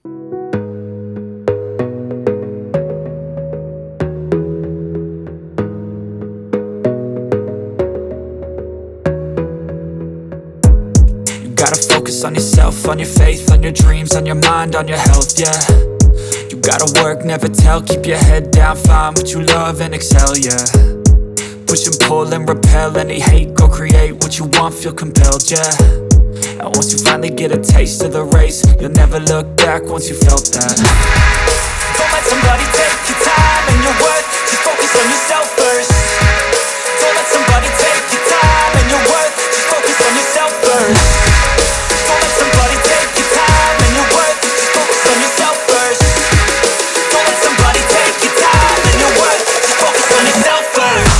Gotta focus on yourself, on your faith, on your dreams, on your mind, on your health, yeah. You gotta work, never tell, keep your head down, find what you love and excel, yeah. Push and pull and repel any hate, go create what you want, feel compelled, yeah. And once you finally get a taste of the race, you'll never look back once you felt that. Don't let somebody take your time and your worth, just focus on yourself first. Don't let somebody take your time and your worth, just focus on yourself first. Don't let somebody take your time and your worth, just focus on yourself first. Don't let somebody take your time and your worth, just focus on yourself first.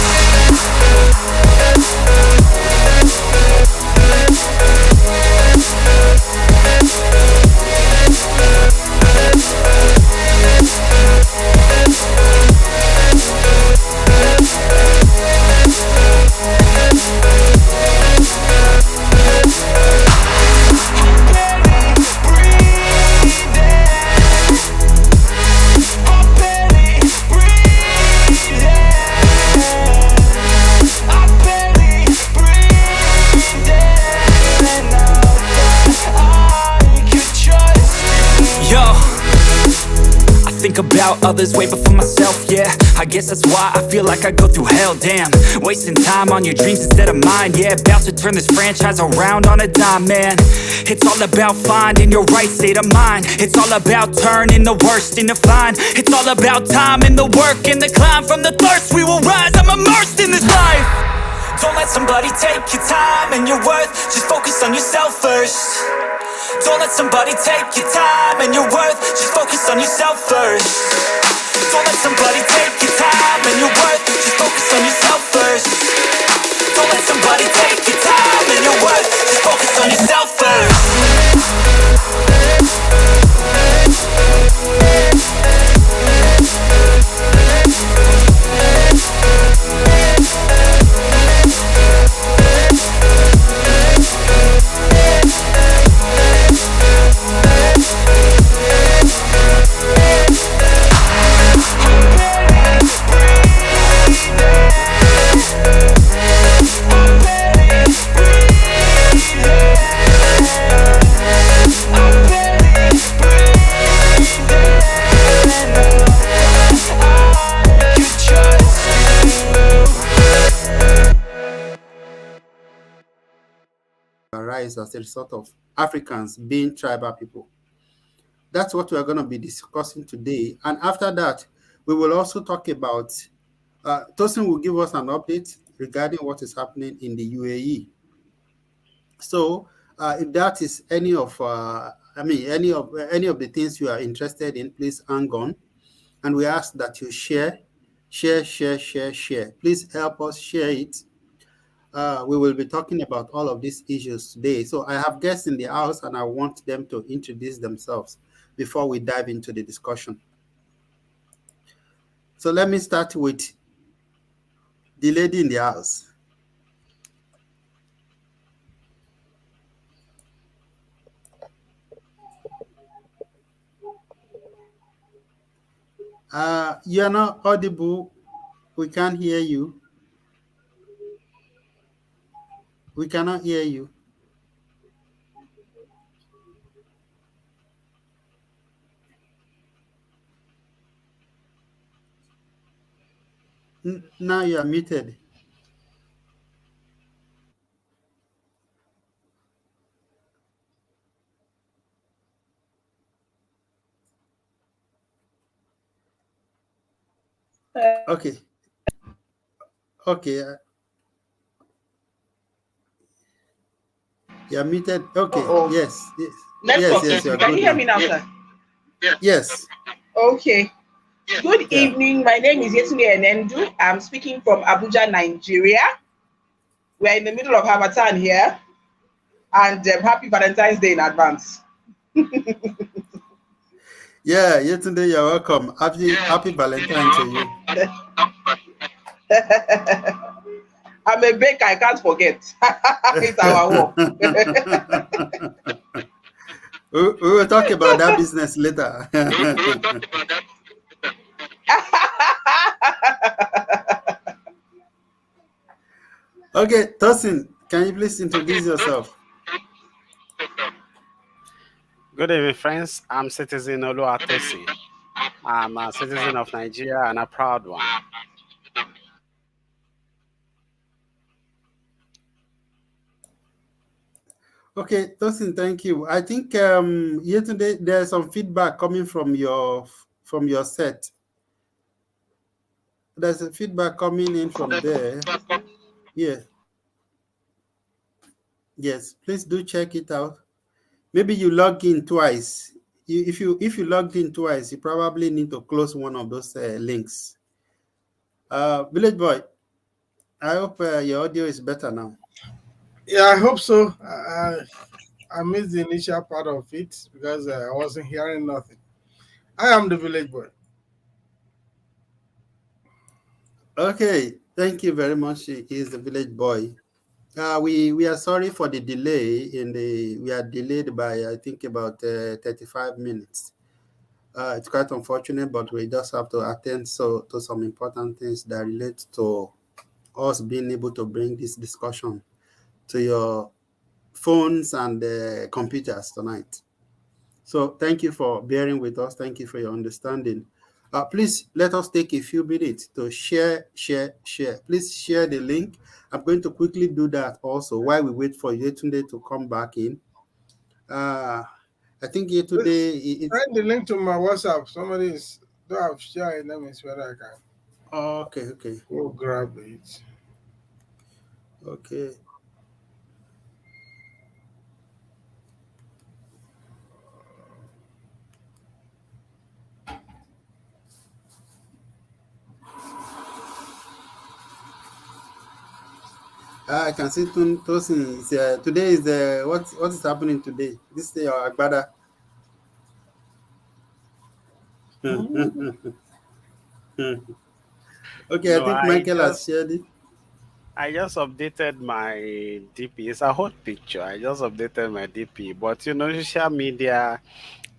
About others way before myself, yeah. I guess that's why I feel like I go through hell, damn. Wasting time on your dreams instead of mine, yeah. About to turn this franchise around on a dime, man. It's all about finding your right state of mind. It's all about turning the worst into fine. It's all about time and the work and the climb. From the thirst we will rise, I'm immersed in this life. Don't let somebody take your time and your worth, just focus on yourself first. Don't let somebody take your time and your worth, just focus on yourself first. Don't let somebody take your time and your worth, just focus on yourself first. Don't let somebody take your time and your worth, just focus on yourself first. Arise as a result of Africans being tribal people. That's what we are going to be discussing today. And after that, we will also talk about, Tosin will give us an update regarding what is happening in the UAE. So if that is any of any of the things you are interested in, please hang on. And we ask that you share. Please help us share it. We will be talking about all of these issues today. So I have guests in the house and I want them to introduce themselves before we dive into the discussion. So let me start with the lady in the house. You're not audible. We can't hear you. We cannot hear you. Now you are muted. Okay. Okay. You're muted. Okay. Yes. Yes. Can you hear me now, sir? Yes. Okay. Good evening. My name is Yetunde Enendu. I'm speaking from Abuja, Nigeria. We're in the middle of Harmattan here. And happy Valentine's Day in advance. Yeah, Yetunde, you're welcome. Happy Valentine to you. I'm a baker, I can't forget. It's our work. We will talk about that business later. Okay, Tosin, can you please introduce yourself? Good evening, friends. I'm Citizen Oluwatosi. I'm a citizen of Nigeria and a proud one. Okay, Tosin, thank you. I think yesterday there's some feedback coming from your set. There's a feedback coming in from there. Yeah. Yes, please do check it out. Maybe you log in twice. If you logged in twice, you probably need to close one of those links. Village Boy, I hope your audio is better now. Yeah, I hope so. I missed the initial part of it because I wasn't hearing nothing. I am the Village Boy. Okay, thank you very much. He is the Village Boy. We are sorry for the delay we are delayed by I think about 35 minutes. It's quite unfortunate, but we just have to attend to some important things that relate to us being able to bring this discussion to your phones and computers tonight. So thank you for bearing with us. Thank you for your understanding. Please let us take a few minutes to share. Please share the link. I'm going to quickly do that also while we wait for Yetunde to come back in. I think Yetunde... Send the link to my WhatsApp. Somebody is... Do I have shared? Let me see whether I can. Oh, okay. We'll grab it. Okay. I can see Tosin. Today is what is happening today? This day or Agbada? Okay, no, I think Michael has shared it. I just updated my DP. It's a hot picture. I just updated my DP. But social media,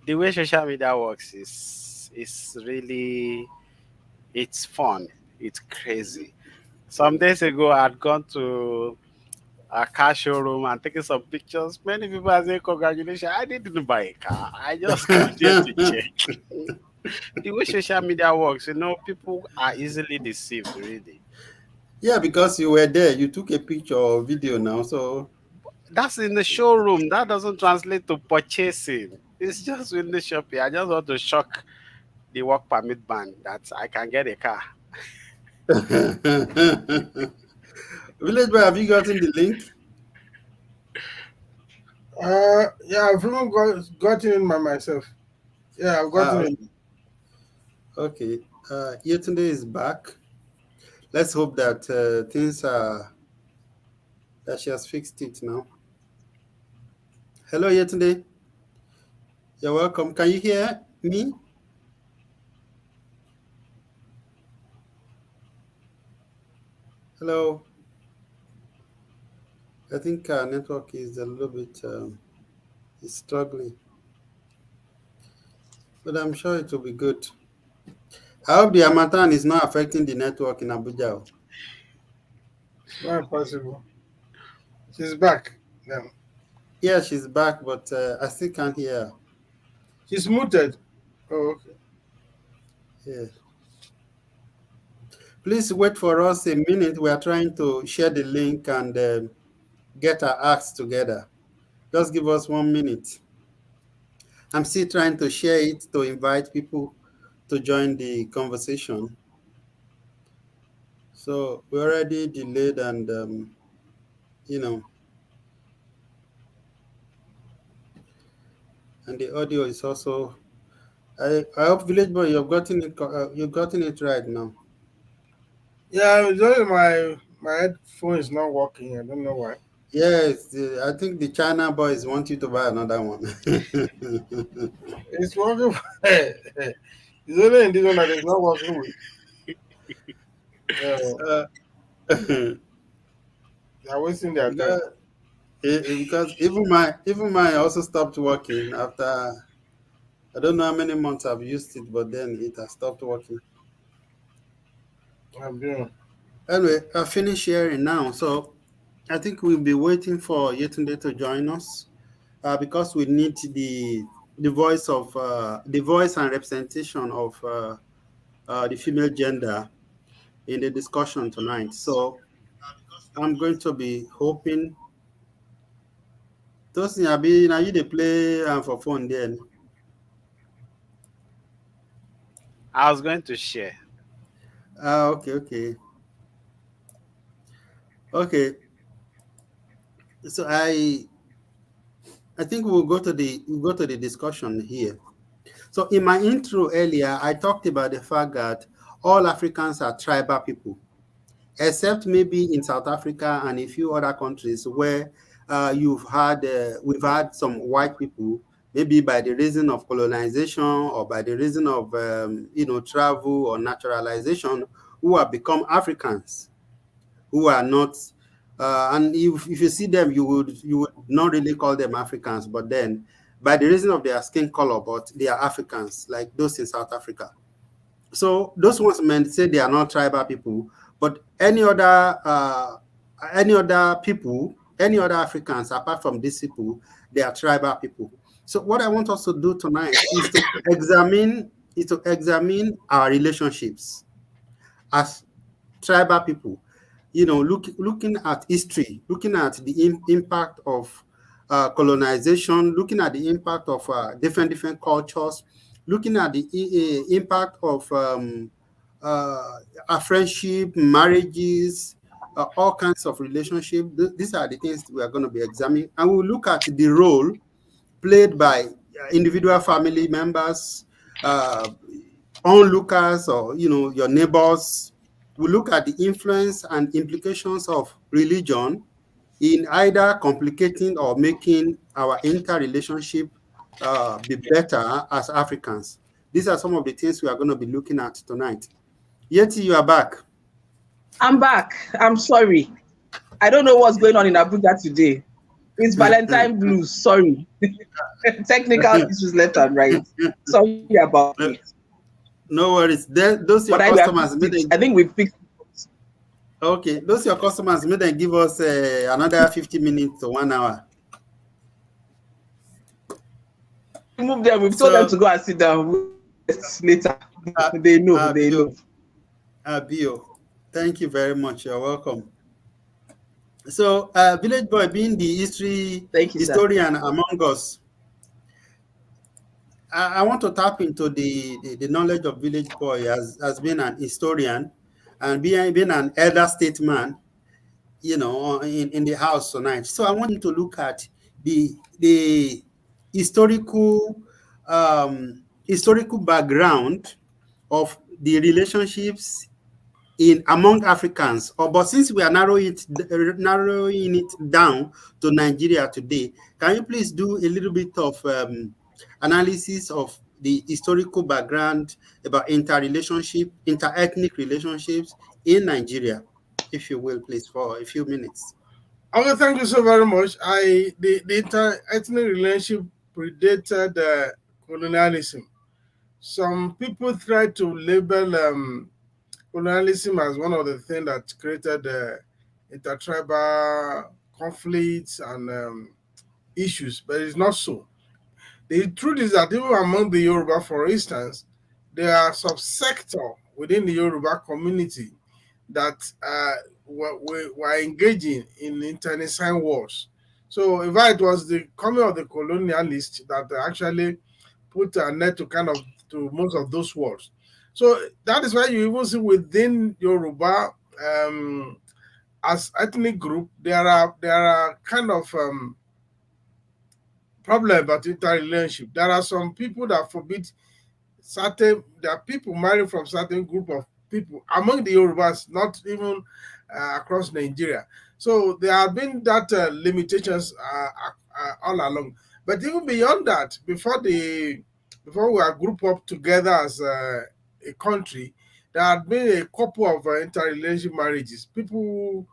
the way social media works is really, it's fun. It's crazy. Some days ago, I'd gone to a car showroom and taking some pictures. Many people are saying, congratulations, I didn't buy a car. I just came here to check. The way social media works, people are easily deceived, really. Yeah, because you were there. You took a picture or video now, so... That's in the showroom. That doesn't translate to purchasing. It's just in the shopping. I just want to shock the work permit ban that I can get a car. Village Boy, have you gotten the link? Yeah, I've even gotten in by myself. Yeah, I've gotten it. Okay. Yetunde is back. Let's hope that things are... that she has fixed it now. Hello, Yetunde. You're welcome. Can you hear me? Hello. I think our network is a little bit is struggling, but I'm sure it will be good. I hope the Harmattan is not affecting the network in Abuja. It's not possible. She's back now. Yeah, she's back, but I still can't hear her. She's muted. Oh, okay. Yeah. Please wait for us a minute. We are trying to share the link and get our acts together. Just give us 1 minute. I'm still trying to share it to invite people to join the conversation. So we already delayed and, and the audio is also... I hope Village Boy, you've gotten it right now. Yeah, my headphone is not working. I don't know why. Yes, I think the China boys want you to buy another one. It's working. It's only in this one that it's not working with. They're wasting their time. Because even my also stopped working after I don't know how many months I've used it, but then it has stopped working. Yeah. Anyway, I finished sharing now, so I think we'll be waiting for Yetunde to join us because we need the voice and representation of the female gender in the discussion tonight. So I'm going to be hoping. Tosin, abi na you dey play for phone then? I was going to share. Okay. Okay. So I think we'll go to the discussion here. So in my intro earlier, I talked about the fact that all Africans are tribal people, except maybe in South Africa and a few other countries where we've had some white people, maybe by the reason of colonization or by the reason of travel or naturalization, who have become Africans, who are not. And if you see them, you would not really call them Africans, but then by the reason of their skin color, but they are Africans, like those in South Africa. So those ones meant say they are not tribal people, but any other people, any other Africans apart from these people, they are tribal people. So what I want us to do tonight is to examine our relationships as tribal people. Looking at history, looking at the impact of colonization, looking at the impact of different cultures, looking at the impact of our friendship, marriages, all kinds of relationships. These are the things we are going to be examining, and we'll look at the role played by individual family members, uh, onlookers, or your neighbors. We look at the influence and implications of religion in either complicating or making our interrelationship be better as Africans. These are some of the things we are going to be looking at tonight. Yeti, you are back. I'm back. I'm sorry. I don't know what's going on in Abuja today. It's Valentine blues. Sorry. Technical issues left and right. Sorry about it. No worries. Those your customers. I think we fixed. Okay, those your customers. May they give us another 50 minutes to 1 hour. Move them. We've told them to go and sit down later. They know. They know. Abio, thank you very much. You're welcome. So, Village Boy, being the historian among us, I want to tap into the knowledge of Village Boy as being an historian and being an elder statesman, in the house tonight. So I want you to look at the historical background of the relationships among Africans. But since we are narrowing it down to Nigeria today, can you please do a little bit of analysis of the historical background about inter-ethnic relationships in Nigeria, if you will, please, for a few minutes. Okay, thank you so very much. The inter-ethnic relationship predated colonialism. Some people try to label colonialism as one of the things that created intertribal conflicts and issues, but it's not so. The truth is that even among the Yoruba, for instance, there are subsector within the Yoruba community that were engaging in internecine wars. So, in fact, it was the coming of the colonialists that actually put an end to most of those wars. So that is why you even see within Yoruba, as ethnic group, there are kind of problem about interrelationship. There are some people that forbid there are people married from certain group of people among the Yorubas, not even across Nigeria. So there have been that limitations all along. But even beyond that, before we are grouped up together as a country, there had been a couple of interrelationship marriages. People,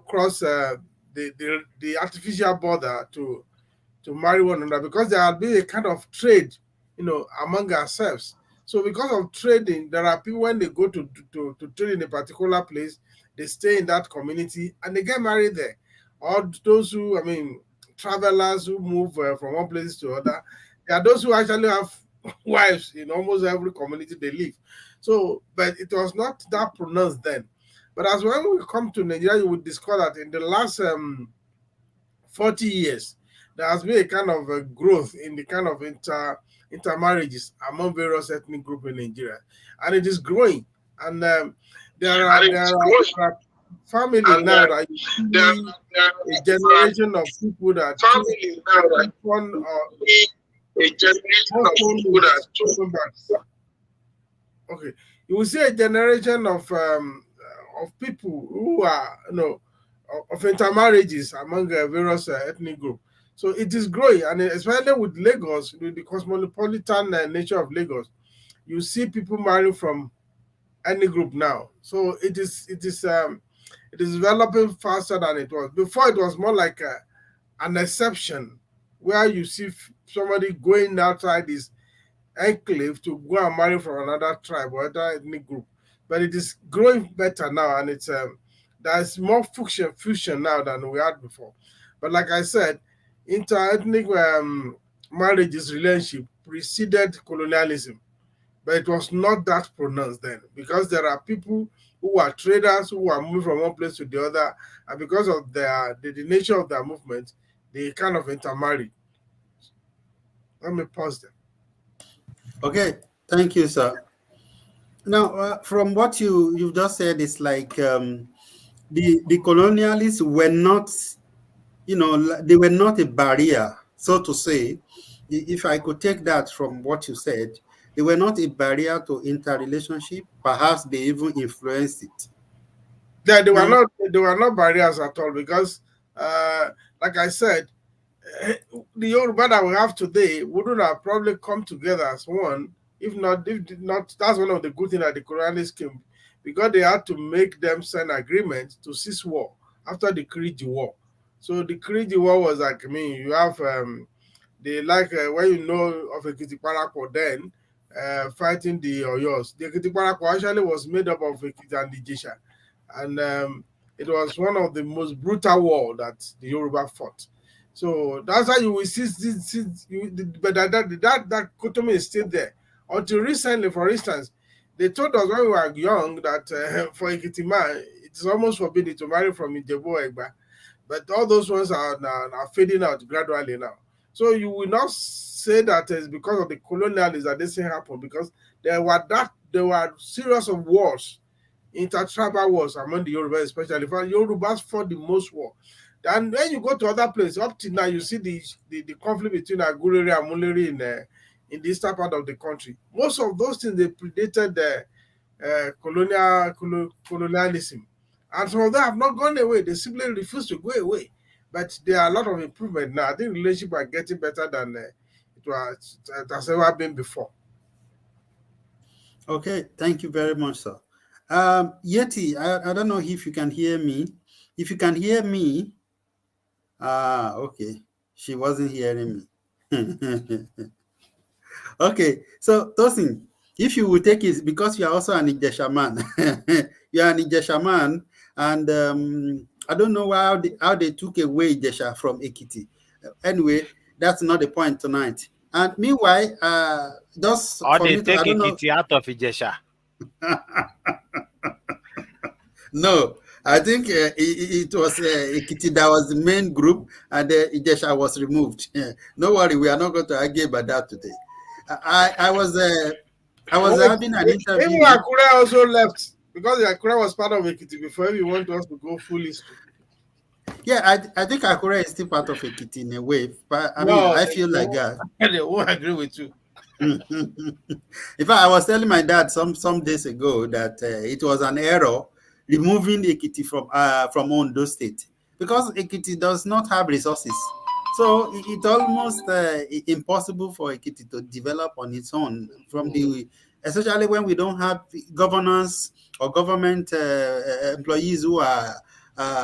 cross the the artificial border to marry one another, because there had been a kind of trade, among ourselves. So because of trading, there are people, when they go to trade in a particular place, they stay in that community and they get married there. Or those who, travelers who move from one place to other, there are those who actually have wives in almost every community they live. So, but it was not that pronounced then. But as when we come to Nigeria, you would discover that in the last 40 years, there has been a kind of a growth in the kind of intermarriages among various ethnic groups in Nigeria, and it is growing. And there are families now that you see a generation of people that okay, you will see a generation of people who are of intermarriages among various ethnic groups. So it is growing, and especially with Lagos, with the cosmopolitan nature of Lagos, you see people marrying from any group now. So it is developing faster than it was before. It was more like an exception, where you see somebody going outside this enclave to go and marry from another tribe or other ethnic group. But it is growing better now, and it's there's more fusion now than we had before. But like I said, inter-ethnic marriages relationship preceded colonialism, but it was not that pronounced then, because there are people who are traders who are moving from one place to the other, and because of the nature of their movement, they kind of intermarry. Let me pause there. Okay, thank you, sir. Now, from what you've just said, it's like the colonialists were not, they were not a barrier, so to say. If I could take that from what you said, they were not a barrier to interrelationship. Perhaps they even influenced it. Yeah, they were not barriers at all, because, like I said, the Yoruba that we have today wouldn't have probably come together as one if not. That's one of the good things that the colonialists came, because they had to make them sign agreement to cease war after the Kiriji War. So the Kiriji War was like, you have when you know of Ekiti Parako then fighting the Oyos. The Ekiti Parako actually was made up of Ekiti and the Jesha, and it was one of the most brutal war that the Yoruba fought. So that's how you will see but that dichotomy is still there. Until recently, for instance, they told us when we were young that for Ekiti man, it's almost forbidden to marry from Ijebu Egba. But all those ones are fading out gradually now. So you will not say that it's because of the colonialism that this thing happened, because there were series of wars, intertribal wars among the Yorubas, especially. For Yorubas fought the most war. And when you go to other places, up to now, you see the conflict between Agureri and Muleri in the eastern part of the country. Most of those things, they predated the colonialism. And some of them have not gone away. They simply refuse to go away. But there are a lot of improvement now. I think relationships are getting better than it has ever been before. Okay, thank you very much, sir. Yeti, I don't know if you can hear me. If you can hear me, okay. She wasn't hearing me. Okay, so Tosin, if you will take it, because you are also an Ijesha man, you are an Ijesha man, and I don't know how they took away Ijesha from Ekiti. Anyway, that's not the point tonight. And meanwhile, just or they take Ekiti out of Ijesha. No, I think it was Ekiti that was the main group, and Ijesha was removed. No worry, we are not going to argue about that today. I was having an interview. Even Akure also left, because Akure was part of Ekiti before you want us to go fully. Yeah, I think Akure is still part of Ekiti in a way, but I feel like that. They won't agree with you. In fact, I was telling my dad some days ago that it was an error removing Ekiti from Ondo State, because Ekiti does not have resources. So it's almost impossible for Ekiti to develop on its own, especially when we don't have governors or government employees who are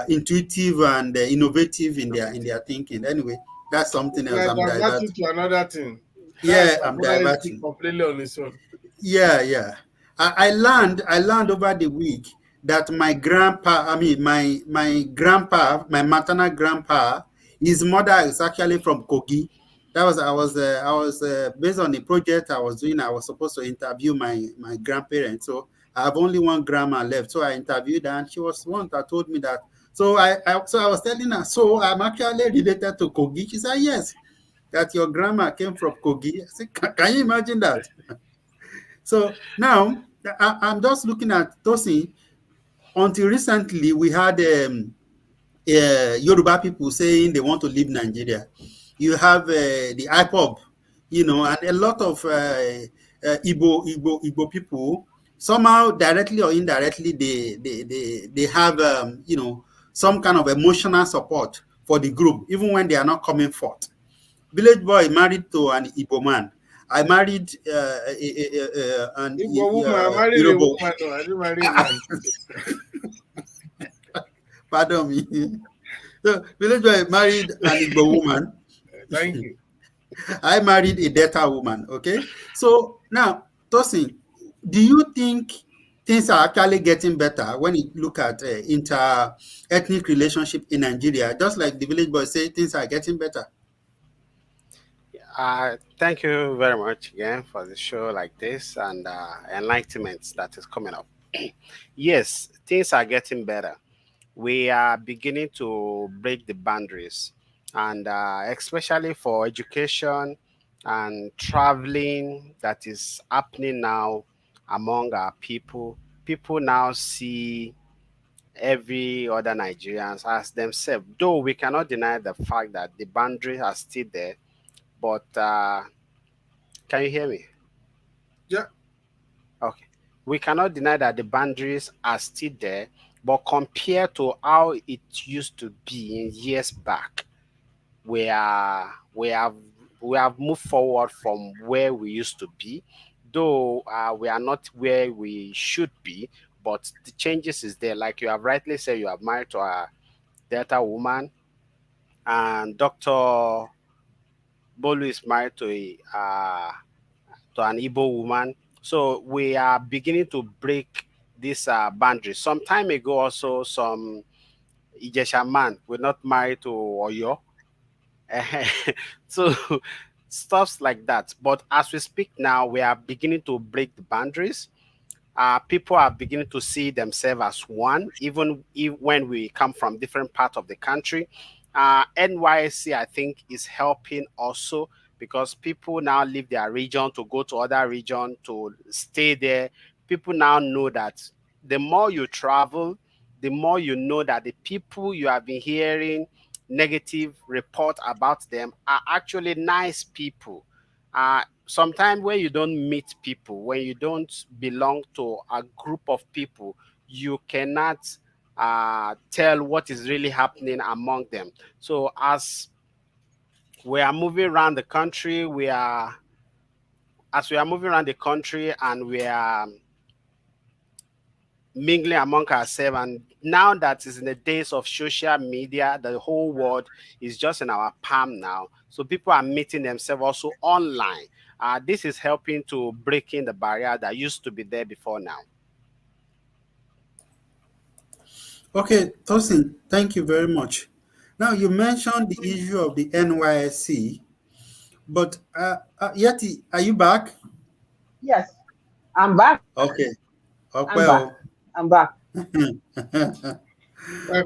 intuitive and innovative in their thinking. Anyway, that's something else. Like I'm diverting diverting. to another thing. Yeah, That's I'm another thing diverting. completely on its own. Yeah. I learned over the week that my grandpa, my grandpa, my maternal grandpa, his mother is actually from Kogi. That was I was based on a project I was doing. I was supposed to interview my grandparents. So I have only one grandma left. So I interviewed her, and she was one that told me that. So I was telling her, so I'm actually related to Kogi. She said yes, that your grandma came from Kogi. I said, can you imagine that? So now I'm just looking at Tosin. Until recently, we had Yoruba people saying they want to leave Nigeria. You have the IPOB, and a lot of Igbo people. Somehow, directly or indirectly, they have some kind of emotional support for the group, even when they are not coming forth. Village boy married to an Igbo man. I married an Igbo woman, I married a Yoruba. woman, no, I didn't marry a man. Pardon me. So, village boy married an Igbo woman. Thank you. I married a Delta woman. Okay. So now, Tosin, do you think things are actually getting better when you look at inter-ethnic relationship in Nigeria? Just like the village boy say, things are getting better. Thank you very much again for the show like this and enlightenment that is coming up. Yes, things are getting better. We are beginning to break the boundaries, and especially for education and traveling that is happening now among our people. People now see every other Nigerians as themselves, though we cannot deny the fact that the boundaries are still there. But can you hear me? Yeah. Okay. We cannot deny that the boundaries are still there, but compared to how it used to be in years back, we are we have moved forward from where we used to be, though we are not where we should be. But the changes is there. Like you have rightly said, you have married to a Delta woman, and Doctor Bolu is married to an Igbo woman. So we are beginning to break this boundary. Some time ago, also some Ijesha man were not married to Oyo. So stuffs like that. But as we speak now, we are beginning to break the boundaries. People are beginning to see themselves as one, even if, when we come from different parts of the country. NYSC, I think, is helping also because people now leave their region to go to other region to stay there. People now know that the more you travel, the more you know that the people you have been hearing negative report about them are actually nice people. Sometimes when you don't meet people, when you don't belong to a group of people, you cannot tell what is really happening among them. So as we are moving around the country, and we are mingling among ourselves. And now that is in the days of social media, the whole world is just in our palm now. So people are meeting themselves also online. This is helping to break in the barrier that used to be there before now. Okay, Tosin, thank you very much. Now, you mentioned the issue of the NYSC, but Yeti, are you back? Yes, I'm back. Okay. I'm back.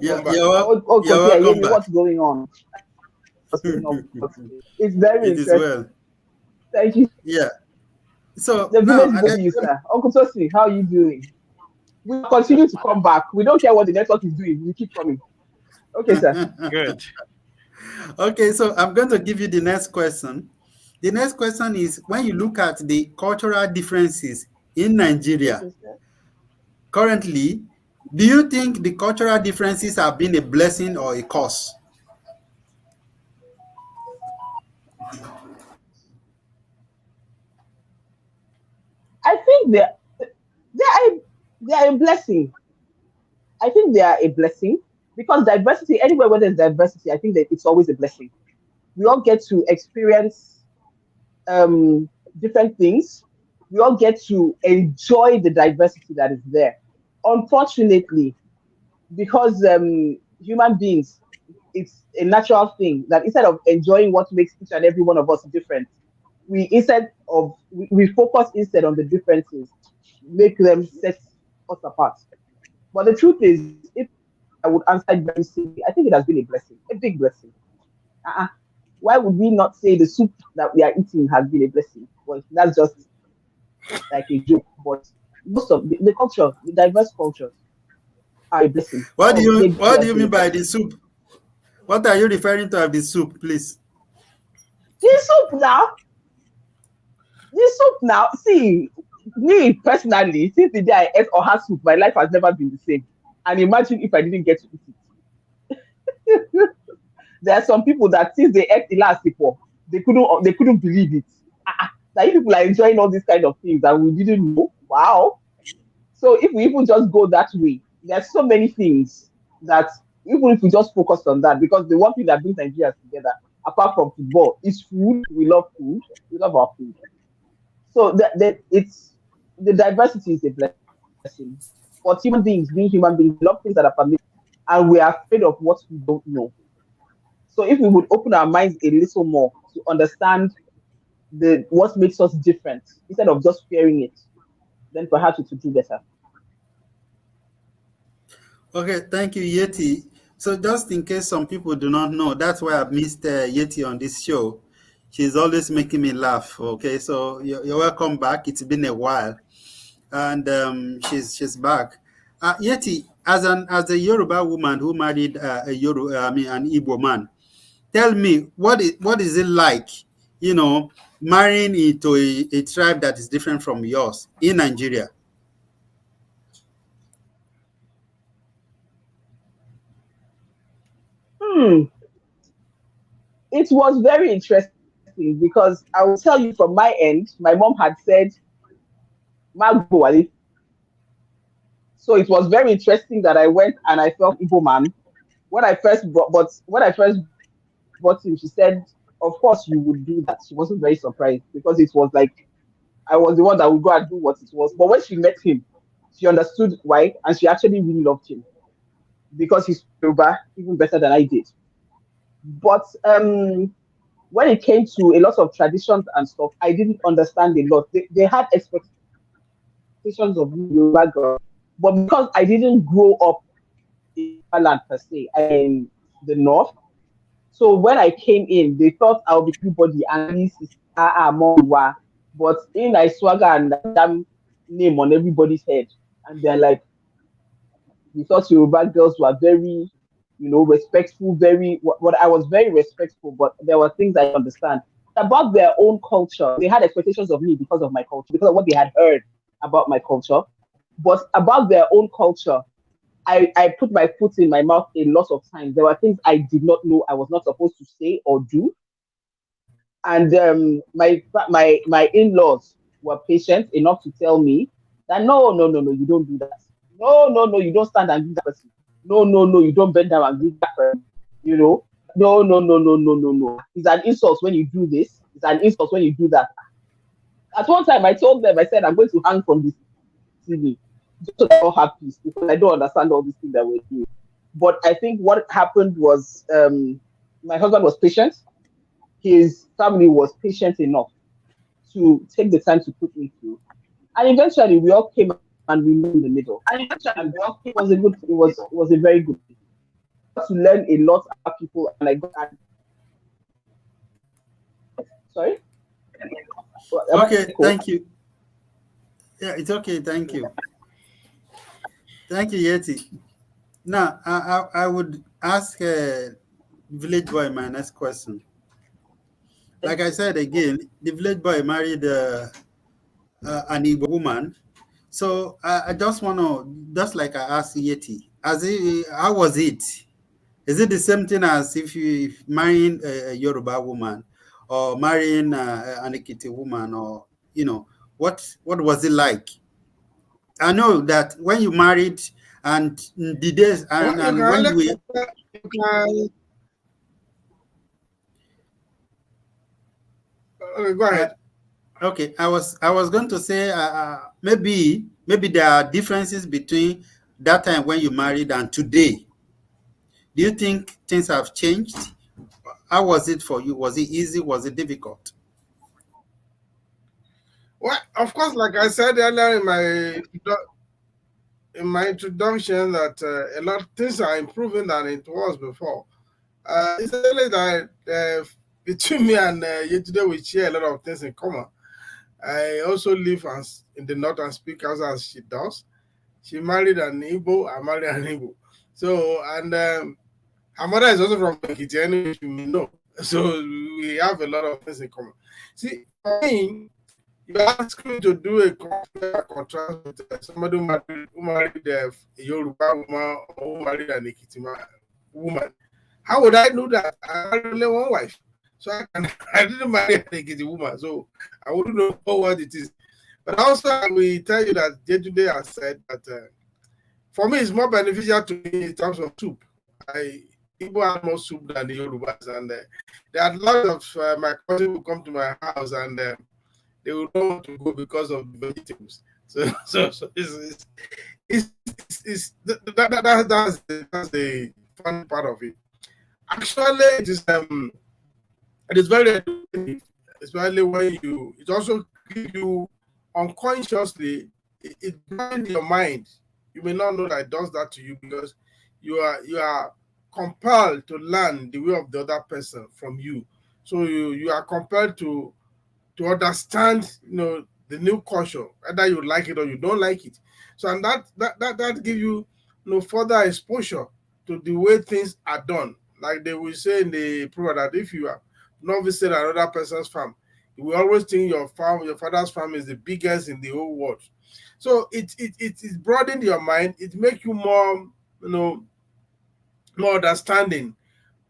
You're welcome back. What's going on? It's very it is interesting. well. Thank you. Yeah. So the village you, sir. Uncle Tosi, how are you doing? We continue to come back. We don't care what the network is doing. We keep coming. Okay, sir. Good. Okay, so I'm going to give you the next question. The next question is, when you look at the cultural differences in Nigeria, currently, do you think the cultural differences have been a blessing or a curse? I think they are a blessing. I think they are a blessing Because diversity, anywhere where there's diversity, I think that it's always a blessing. We all get to experience different things. We all get to enjoy the diversity that is there. Unfortunately, because human beings, it's a natural thing that instead of enjoying what makes each and every one of us different, we focus instead on the differences, make them set us apart. But the truth is, if I would answer it very simply, I think it has been a blessing, a big blessing. Uh-uh. Why would we not say the soup that we are eating has been a blessing? Well, that's just like a joke. But most of the culture, the diverse cultures, are a blessing. What do you mean by the soup? What are you referring to as the soup, please? The soup now. The soup now. See, me personally, since the day I ate Oha soup, my life has never been the same. And imagine if I didn't get to eat it. There are some people that since they ate the last people, they couldn't believe it. That people are enjoying all these kind of things and we didn't know. Wow. So if we even just go that way, there's so many things that even if we just focus on that, because the one thing that brings Nigeria together, apart from football, is food. We love food. We love our food. So the diversity is a blessing. But human beings, being human beings, love things that are familiar, and we are afraid of what we don't know. So if we would open our minds a little more to understand what makes us different, instead of just fearing it, then perhaps it would do better. Okay, thank you, Yeti. So just in case some people do not know, that's why I've missed Yeti on this show. She's always making me laugh. Okay, so you're welcome back. It's been a while, and she's back. Yeti, as a Yoruba woman who married an Igbo man, tell me what is it like, marrying into a tribe that is different from yours in Nigeria? It was very interesting because I will tell you from my end, my mom had said, Magbo. So it was very interesting that I went and I felt Igbo man. When I first brought him, she said, of course you would do that. She wasn't very surprised because it was like I was the one that would go and do what it was. But when she met him, she understood why, and she actually really loved him because he's Yoruba even better than I did. But when it came to a lot of traditions and stuff, I didn't understand a lot. They had expectations of Yoruba girl, but because I didn't grow up in land per se, in the north. So when I came in, they thought I would be everybody and this is Monwa. But in I swagger and damn name on everybody's head. And they're like, we thought Yoruba girls were very, respectful, what I was very respectful, but there were things I understand. About their own culture, they had expectations of me because of my culture, because of what they had heard about my culture. But about their own culture, I put my foot in my mouth a lot of times. There were things I did not know I was not supposed to say or do. And my in-laws were patient enough to tell me that no, you don't do that. No, you don't stand and give that person. No, you don't bend down and give that person. No. It's an insult when you do this. It's an insult when you do that. At one time, I told them, I said, I'm going to hang from this TV. Just so they all have peace because I don't understand all these things that we're doing. But I think what happened was my husband was patient. His family was patient enough to take the time to put me through. And eventually we all came and we met in the middle. And it was a very good thing. To learn a lot about people and I got sorry? Okay, thank you. Yeah, it's okay, thank you. Thank you, Yeti. Now, I would ask Village Boy my next question. Like I said again, the Village Boy married an Igbo woman. So I just want to, just like I asked Yeti, how was it? Is it the same thing as if you marrying a Yoruba woman or marrying an Ekiti woman, or what was it like? I know that when you married And the days and when we go ahead. Okay, I was going to say maybe there are differences between that time when you married and today. Do you think things have changed? How was it for you? Was it easy? Was it difficult? Well, of course, like I said earlier in my introduction, that a lot of things are improving than it was before. It's only that between me and today we share a lot of things in common. I also live in the north and speak as she does. She married an Igbo, I married an Igbo. So, and her mother is also from Ekiti, which you may know. So we have a lot of things in common. See, for me, you ask me to do a contrast with somebody who married a Yoruba woman or who married an Ekiti woman. How would I know that? I had only one wife. So I didn't marry an Ekiti woman. So I wouldn't know what it is. But also, I will tell you that today has said that for me, it's more beneficial to me in terms of soup. People have more soup than the Yorubas. And there are a lot of my cousins who come to my house and they will not want to go because of the vegetables. So that's the fun part of it. Actually, it is very, especially when it also gives you unconsciously, it blinds your mind. You may not know that it does that to you because you are compelled to learn the way of the other person from you. So you are compelled to understand, the new culture, whether you like it or you don't like it. So and that gives you, further exposure to the way things are done. Like they will say in the proverb that if you are not visited another person's farm, you will always think your father's farm is the biggest in the whole world. So it broadens your mind. It makes you more, more understanding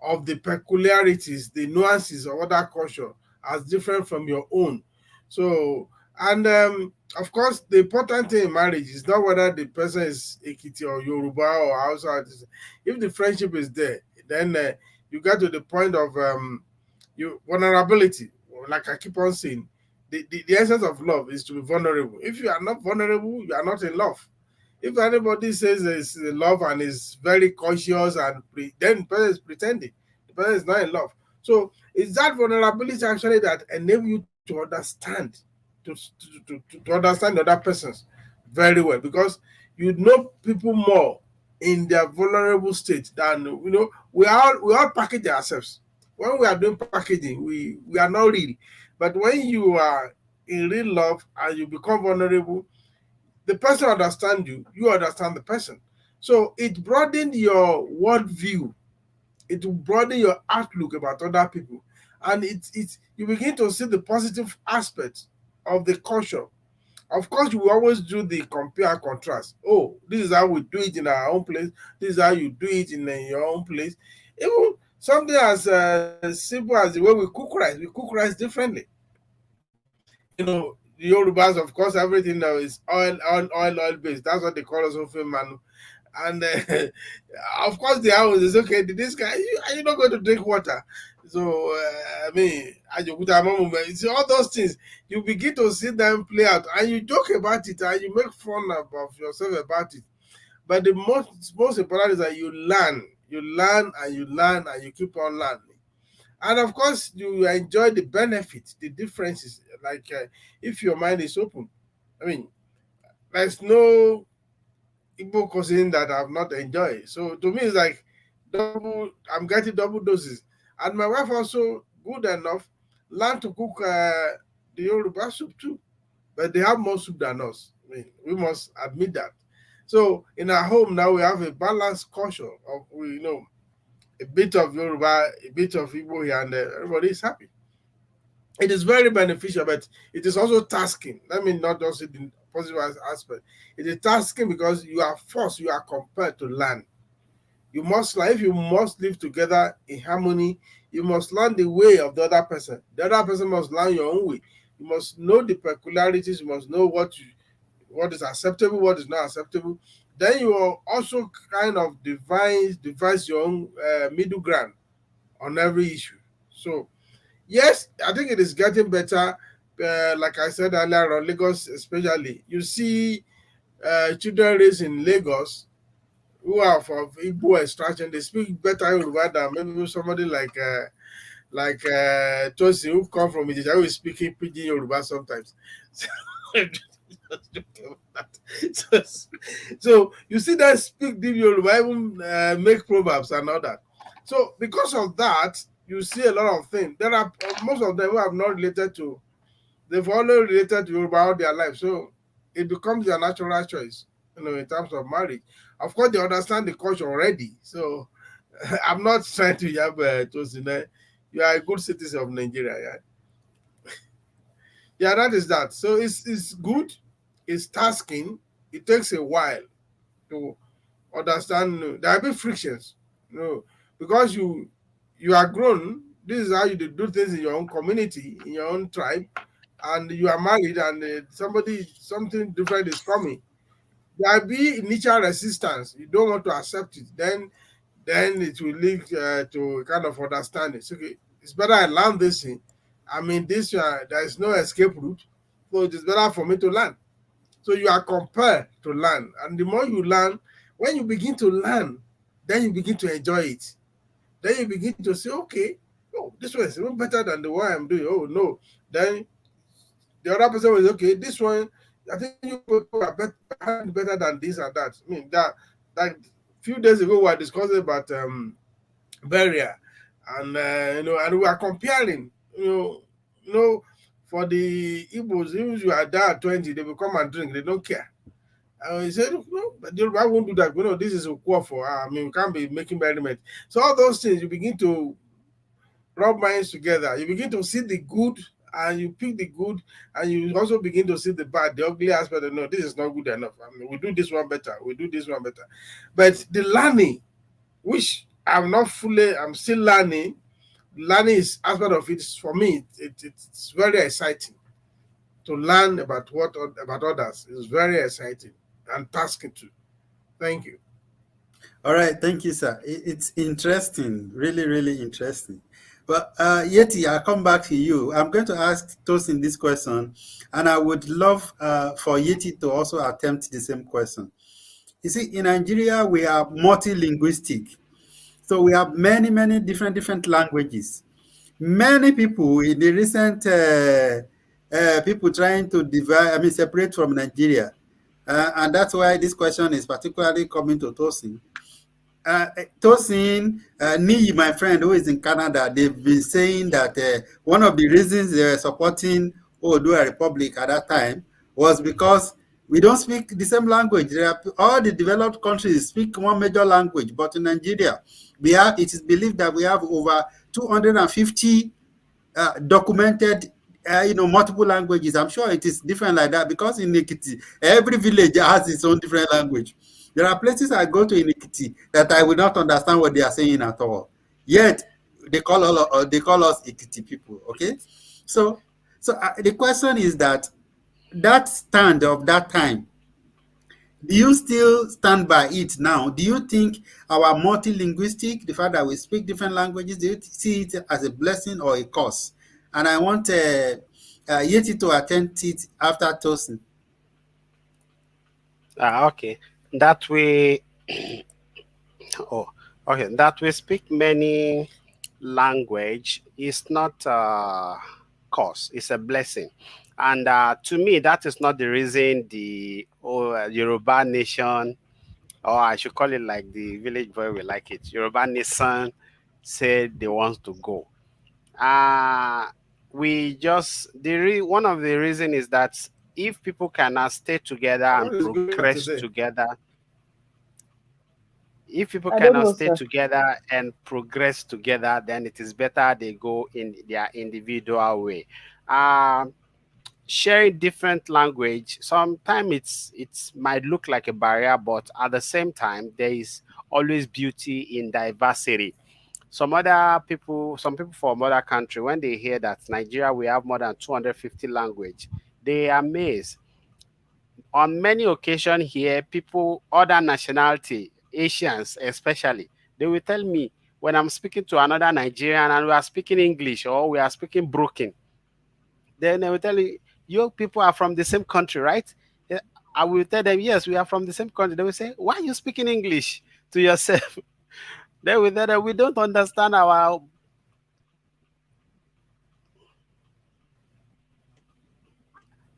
of the peculiarities, the nuances of other culture as different from your own. So, and of course, the important thing in marriage is not whether the person is Ekiti or Yoruba or Hausa. If the friendship is there, then you get to the point of vulnerability. Like I keep on saying, the essence of love is to be vulnerable. If you are not vulnerable, you are not in love. If anybody says it's in love and is very cautious and then the person is pretending, the person is not in love. So it's that vulnerability actually that enable you to understand, to understand the other persons very well, because you know people more in their vulnerable state than we all package ourselves. When we are doing packaging, we are not real. But when you are in real love and you become vulnerable, the person understands you, you understand the person. So it broadens your worldview. It will broaden your outlook about other people. And you begin to see the positive aspects of the culture. Of course, you will always do the compare and contrast. Oh, this is how we do it in our own place. This is how you do it in your own place. Even something as simple as the way we cook rice differently. The Yorubas, of course, everything now is oil based. That's what they call us often, man. And of course, the house is okay. This guy, are you not going to drink water? So I mean, it's all those things. You begin to see them play out, and you joke about it, and you make fun of yourself about it. But the most important is that you learn, and you keep on learning. And of course, you enjoy the benefits, the differences. Like if your mind is open, I mean, there's no Igbo cuisine that I've not enjoyed. So to me, it's like I'm getting double doses. And my wife also good enough learned to cook the Yoruba soup too. But they have more soup than us. I mean, we must admit that. So in our home now, we have a balanced culture of a bit of Yoruba, a bit of Igbo here, and everybody is happy. It is very beneficial, but it is also tasking. Let me not just say the positive aspect. It is tasking because you are forced, you are compelled to learn. You must learn. If you must live together in harmony, you must learn the way of the other person. The other person must learn your own way. You must know the peculiarities. You must know what what is acceptable, what is not acceptable. Then you will also kind of devise your own middle ground on every issue. So yes, I think it is getting better. Like I said earlier, on Lagos especially, you see children raised in Lagos who are of Igbo extraction. They speak better Yoruba than maybe somebody like Tosi who come from Ijija who is speaking pidgin Yoruba sometimes. so, so you see them speak deep Yoruba, even make proverbs and all that. So because of that, you see a lot of things. There are most of them who have not related to, they've only related to Yoruba all their life. So it becomes their natural choice, in terms of marriage. Of course, they understand the culture already. So I'm not trying to have Tosine. You are a good citizen of Nigeria, yeah. Yeah, that is that. So it's good. It's tasking. It takes a while to understand. There will be frictions, because you are grown. This is how you do things in your own community, in your own tribe, and you are married, and something different is coming. There will be initial resistance. You don't want to accept it. Then it will lead to kind of understanding. It's okay. It's better I learn this thing. I mean, there is no escape route, so it is better for me to learn. So you are compelled to learn, and the more you learn, when you begin to learn, then you begin to enjoy it. Then you begin to say, okay, oh, this one is even better than the one I'm doing. Oh no, then the other person was okay. This one, I think you people are better than this and that. I mean that few days ago we were discussing about barrier, and and we are comparing. For the Igbos, if you are there at 20, they will come and drink. They don't care. And he said, no, but I won't do that. This is a core for. I mean, we can't be making merriment. So all those things, you begin to rub minds together. You begin to see the good, and you pick the good, and you also begin to see the bad, the ugly aspect. No, this is not good enough. I mean, we do this one better. We do this one better. But the learning, which I'm still learning. Learning is aspect of it. For me, it's very exciting to learn about others. It's very exciting and tasking too. Thank you. All right, thank you, sir. It's interesting, really, really interesting. But Yeti, I'll come back to you. I'm going to ask Tosin this question, and I would love for Yeti to also attempt the same question. You see, in Nigeria, we are multilinguistic. So we have many, many different languages. Many people in the recent people trying to separate from Nigeria. And that's why this question is particularly coming to Tosin. Tosin, Niyi, my friend who is in Canada, they've been saying that one of the reasons they were supporting Oodua Republic at that time was because we don't speak the same language. All the developed countries speak one major language, but in Nigeria, it is believed that we have over 250 documented, multiple languages. I'm sure it is different like that because in Ekiti, every village has its own different language. There are places I go to in Ekiti that I will not understand what they are saying at all. Yet they call us Ekiti people. Okay, so the question is that stand of that time, do you still stand by it now? Do you think our multilinguistic, the fact that we speak different languages, do you see it as a blessing or a curse? And I want Yeti to attend it after Tosin. Okay. That we that we speak many language is not a curse, it's a blessing. And to me, that is not the reason the Yoruba nation, or I should call it like the village boy we like it, Yoruba nation said they want to go. We just one of the reason is that if people cannot stay together and progress together, if people cannot stay together and progress together, then it is better they go in their individual way. Sharing different language, sometimes it might look like a barrier, but at the same time, there is always beauty in diversity. Some people from other country, when they hear that Nigeria we have more than 250 language, they are amazed. on many occasions here, people, other nationality, Asians especially, they will tell me when I'm speaking to another Nigerian and we are speaking English or we are speaking broken, then they will tell you, you people are from the same country, right? I will tell them, yes, we are from the same country. They will say, why are you speaking English to yourself? They will tell them, we don't understand our.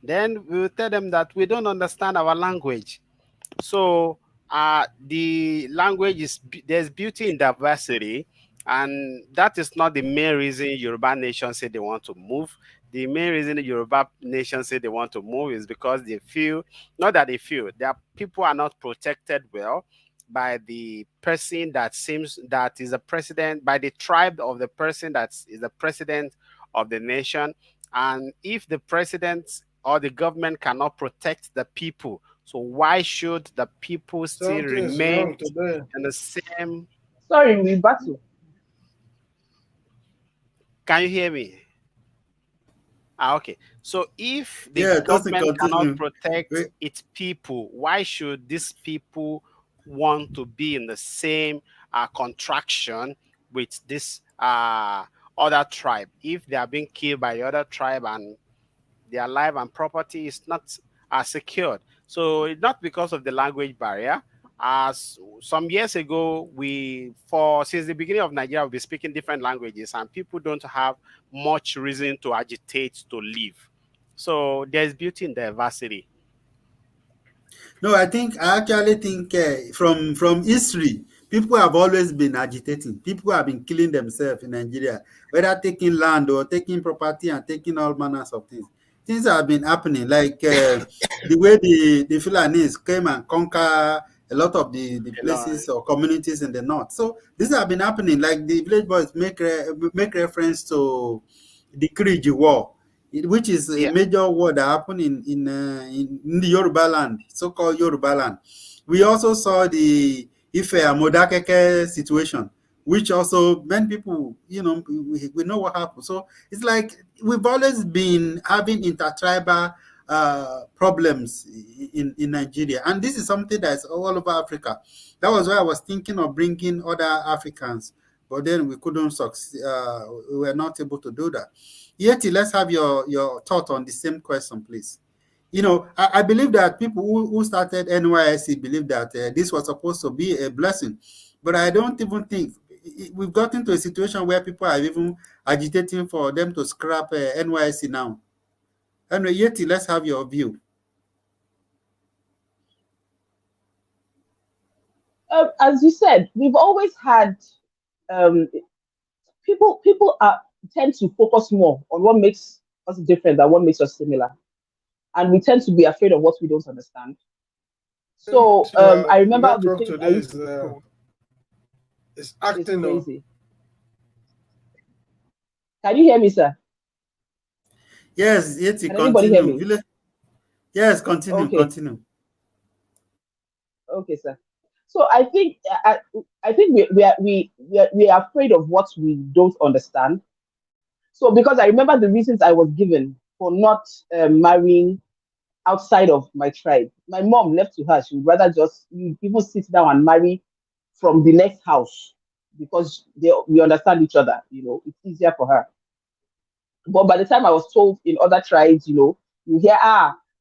Then we will tell them that we don't understand our language. So the language is there's beauty in diversity, and that is not the main reason Yoruba nation say they want to move. The main reason the Yoruba nation say they want to move is because they feel, not that they feel, their people are not protected well by the person that seems that is a president, by the tribe of the person that is the president of the nation. And if the president or the government cannot protect the people, so why should the people still Something is remain wrong today. in the same? Sorry, we battle. Can you hear me? Okay. So if the Yeah, just to government cannot continue. protect its people, why should these people want to be in the same contraction with this other tribe? If they are being killed by the other tribe and their life and property is not secured. So it's not because of the language barrier. As some years ago, since the beginning of Nigeria, we've been speaking different languages, and people don't have much reason to agitate to leave. So there's beauty in diversity. No, I actually think from history, people have always been agitating. People have been killing themselves in Nigeria, whether taking land or taking property and taking all manners of things. Things have been happening, like the way the Fulanis came and conquer a lot of the You know, places or communities in the north. So these have been happening. Like the village boys make reference to the Kiriji War, which is a yeah, major war that happened in the Yoruba land, so-called Yoruba land. We also saw the Ife and Modakeke situation, which also many people, we know what happened. So it's like we've always been having intertribal problems in Nigeria, and this is something that's all over Africa. That was why I was thinking of bringing other Africans, but then we couldn't succeed. We were not able to do that. Yeti, let's have your thought on the same question, please. I believe that people who started NYSC believe that this was supposed to be a blessing, but I don't even think we've gotten to a situation where people are even agitating for them to scrap NYSC now. Anyway, Yeti, let's have your view. As you said, we've always had um, people tend to focus more on what makes us different than what makes us similar, and we tend to be afraid of what we don't understand. So I remember the Network things I today used to be told. is It's acting up. crazy. Can you hear me, sir? Yes, Yeti, Can anybody hear me? continue. Yes, continue, Okay. continue. Okay, sir. So I think we are afraid of what we don't understand. So because I remember the reasons I was given for not marrying outside of my tribe. My mom, left to her, she would rather just even sit down and marry from the next house because we understand each other. It's easier for her. But by the time I was told in other tribes, you hear,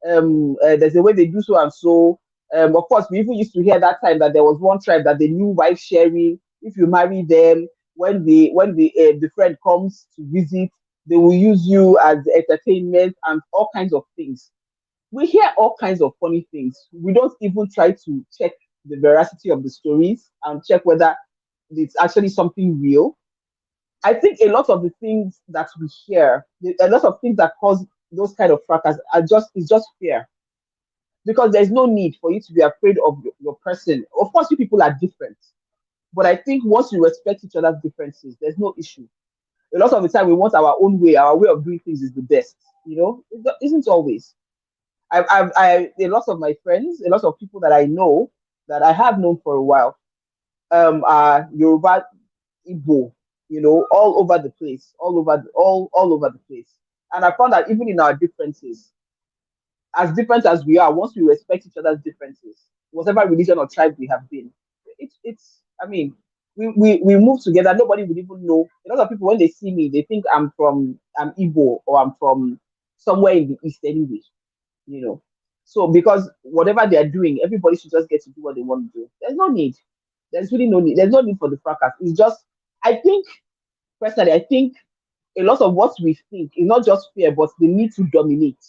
there's a way they do so and so. Of course, we even used to hear that time that there was one tribe that they knew wife sharing. If you marry them, when the friend comes to visit, they will use you as entertainment and all kinds of things. We hear all kinds of funny things. We don't even try to check the veracity of the stories and check whether it's actually something real. I think a lot of the things that we hear, a lot of things that cause those kind of fracas is just fear. Because there's no need for you to be afraid of your person. Of course, you people are different. But I think once you respect each other's differences, there's no issue. A lot of the time we want our own way, our way of doing things is the best. It isn't always. A lot of my friends, a lot of people that I know that I have known for a while, are Yoruba, Igbo, all over the place, all over the place. And I found that even in our differences, as different as we are, once we respect each other's differences, whatever religion or tribe we have been, it's I mean, we move together. Nobody would even know. A lot of people, when they see me, they think I'm Igbo or I'm from somewhere in the east anyway, you know. So because whatever they are doing, everybody should just get to do what they want to do. There's no need. There's really no need. There's no need for the fracas. It's just, I think, personally, I think a lot of what we think is not just fear, but the need to dominate.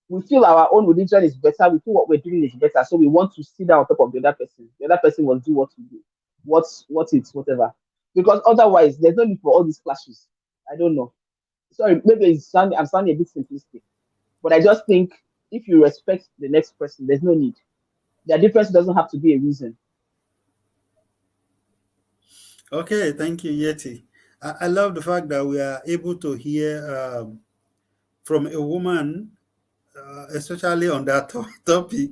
We feel our own religion is better. We feel what we're doing is better. So we want to sit down on top of the other person. The other person will do what we do, whatever. Because otherwise, there's no need for all these clashes. I don't know. Sorry, maybe I'm sounding a bit simplistic, but I just think if you respect the next person, there's no need. Their difference doesn't have to be a reason. Okay, thank you, Yeti. I love the fact that we are able to hear from a woman, especially on that topic.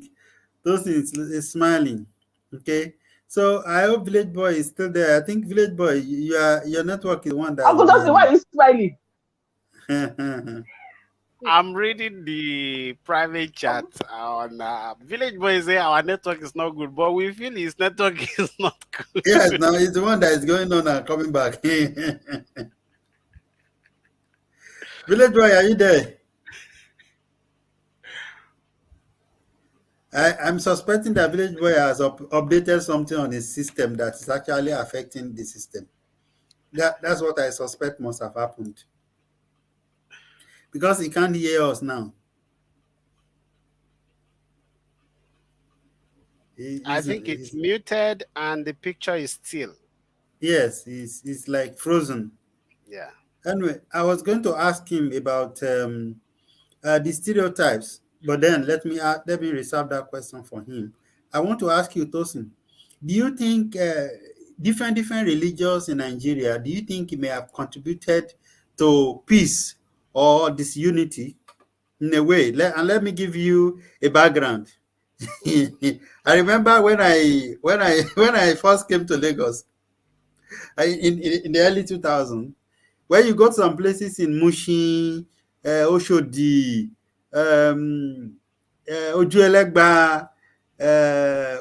Those things is smiling. Okay, so I hope Village Boy is still there. I think Village Boy, your network is one that's Uncle Dustin, why are you smiling? I'm reading the private chat on Village Boy say our network is not good, but we feel his network is not good. Yes, now it's the one that is going on and coming back. Village Boy, are you there? I'm suspecting that Village Boy has updated something on his system that is actually affecting the system. That's what I suspect must have happened. Because he can't hear us now. I think it's muted and the picture is still. Yes, he's like frozen. Yeah. Anyway, I was going to ask him about the stereotypes, but then let me reserve that question for him. I want to ask you, Tosin, do you think different religions in Nigeria, do you think it may have contributed to peace or disunity in a way? Let me give you a background. I remember when I first came to Lagos in the early 2000s, where you go to some places in Mushin, Oshodi, Ojuelegba,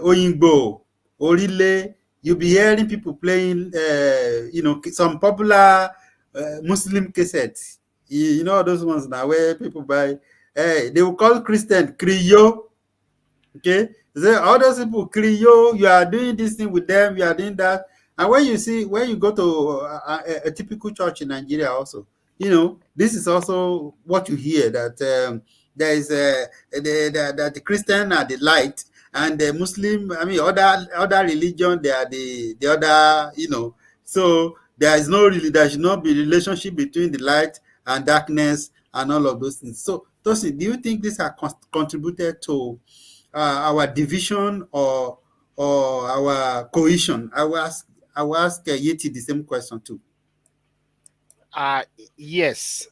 Oyingbo, Orile, you'll be hearing people playing, some popular Muslim cassettes. You know those ones now where people buy. They will call Christian Kriyo. Okay, so all those people Kriyo, you are doing this thing with them, you are doing that. And when you go to a typical church in Nigeria also, this is also what you hear, that there is that the Christian are the light and the Muslim, other religion, they are the other, so there should not be relationship between the light and darkness and all of those things. So Tosin, do you think this has contributed to our division or our cohesion? I will ask Yeti the same question too. Yes,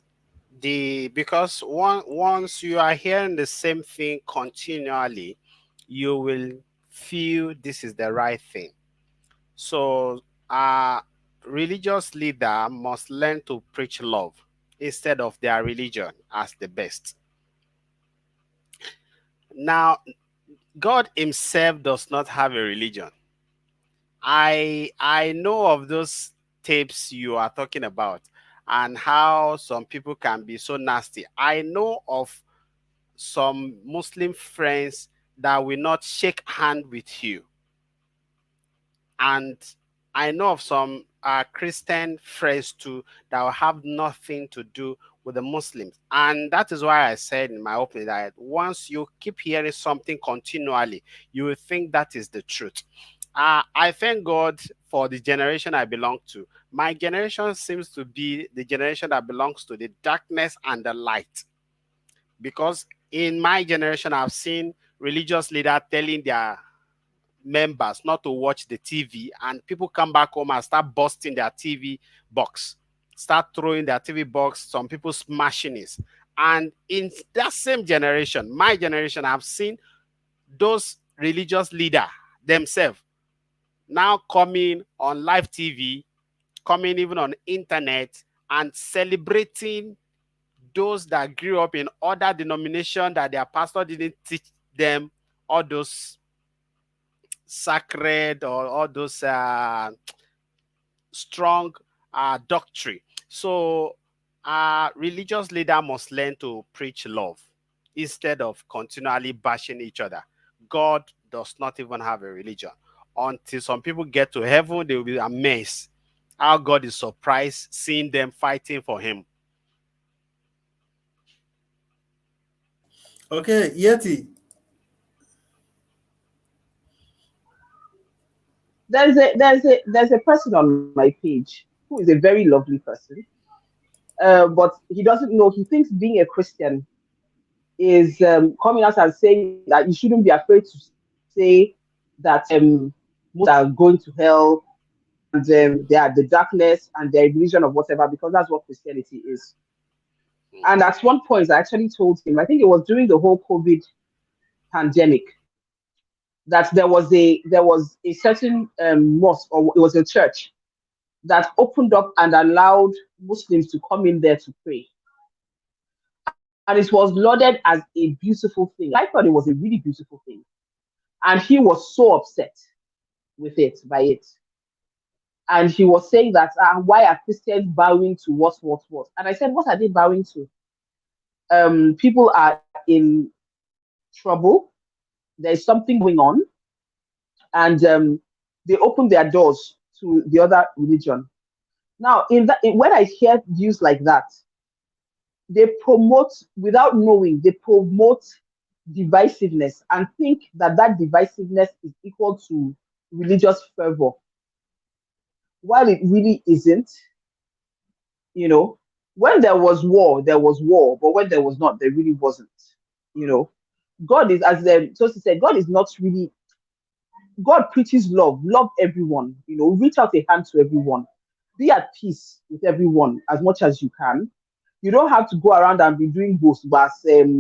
because once you are hearing the same thing continually, you will feel this is the right thing. So religious leader must learn to preach love instead of their religion as the best. Now, God himself does not have a religion. I know of those tapes you are talking about and how some people can be so nasty. I know of some Muslim friends that will not shake hand with you. And I know of some Christian friends too that will have nothing to do with the Muslims. And that is why I said in my opening that once you keep hearing something continually, you will think that is the truth. I thank God for the generation I belong to. My generation seems to be the generation that belongs to the darkness and the light. Because in my generation, I've seen religious leaders telling their members not to watch the TV, and people come back home and start busting their TV box, start throwing their TV box, some people smashing it. And in that same generation, my generation, I've seen those religious leaders themselves now coming on live TV, coming even on internet and celebrating those that grew up in other denomination that their pastor didn't teach them all those sacred or all those strong doctrine. So religious leader must learn to preach love instead of continually bashing each other. God does not even have a religion. Until some people get to heaven, they will be amazed how God is surprised seeing them fighting for him. Okay, Yeti. There's a person on my page who is a very lovely person, but he doesn't know. He thinks being a Christian is coming out and saying that you shouldn't be afraid to say that most are going to hell and they are the darkness and their religion of whatever, because that's what Christianity is. And at one point, I actually told him, I think it was during the whole COVID pandemic, that there was a certain mosque, or it was a church that opened up and allowed Muslims to come in there to pray. And it was lauded as a beautiful thing. I thought it was a really beautiful thing. And he was so upset by it. And he was saying that, why are Christians bowing to what? And I said, what are they bowing to? People are in trouble. There's something going on. And they open their doors to the other religion. Now, when I hear views like that, they promote, without knowing, they promote divisiveness and think that divisiveness is equal to religious fervor. While it really isn't. You know, when there was war, but when there was not, there really wasn't. You know, God is, as Tosi said, God is not really, God preaches love everyone, you know, reach out a hand to everyone, be at peace with everyone as much as you can. You don't have to go around and be doing both, but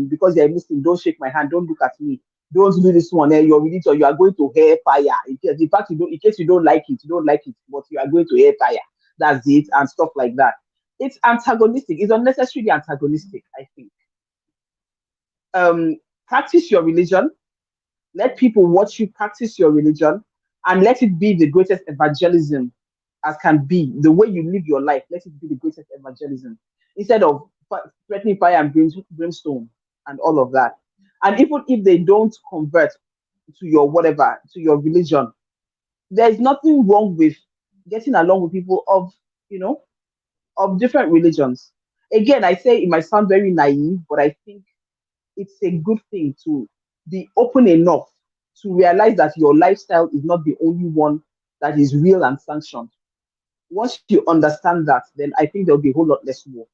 because you're a Muslim, don't shake my hand, don't look at me, don't do this one, your religion, you are going to hell fire. In fact, in case you don't like it, but you are going to hell fire. That's it, and stuff like that. It's antagonistic. It's unnecessarily antagonistic, I think. Practice your religion. Let people watch you practice your religion, and let it be the greatest evangelism as can be. The way you live your life, let it be the greatest evangelism, instead of threatening fire and brimstone and all of that. And even if they don't convert to your whatever, to your religion, there's nothing wrong with getting along with people of, you know, of different religions. Again, I say it might sound very naive, but I think it's a good thing to be open enough to realize that your lifestyle is not the only one that is real and sanctioned. Once you understand that, then I think there'll be a whole lot less war.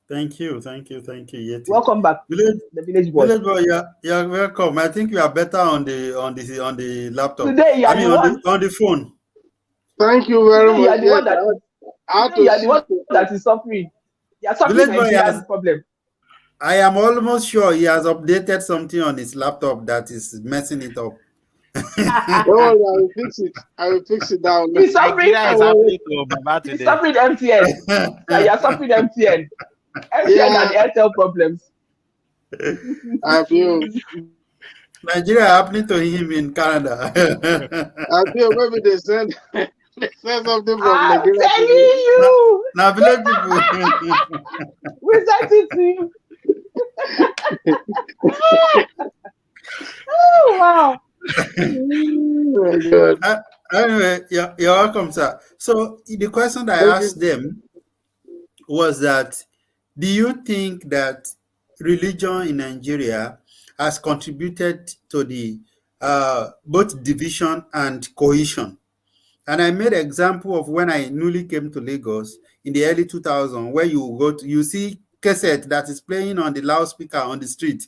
Thank you, Yeti. Welcome back, the village boy. Village boy, you're welcome. I think you are better on the laptop. Today, on the phone. Thank you very much. You are the one that is suffering. You are suffering Nigeria's problem. I am almost sure he has updated something on his laptop that is messing it up. I will fix it. I will fix it down. He's suffering MTN. You are suffering MTN. MTN and Airtel problems. I feel Nigeria happening to him in Canada. I feel maybe they said something from I'm Nigeria. telling you. Now, village people. We sent it to you. Oh, wow. Oh, good. Anyway, you're welcome, sir. So the question that I asked them was that, do you think that religion in Nigeria has contributed to the both division and cohesion? And I made an example of when I newly came to Lagos in the early 2000s, where you see cassette that is playing on the loudspeaker on the street,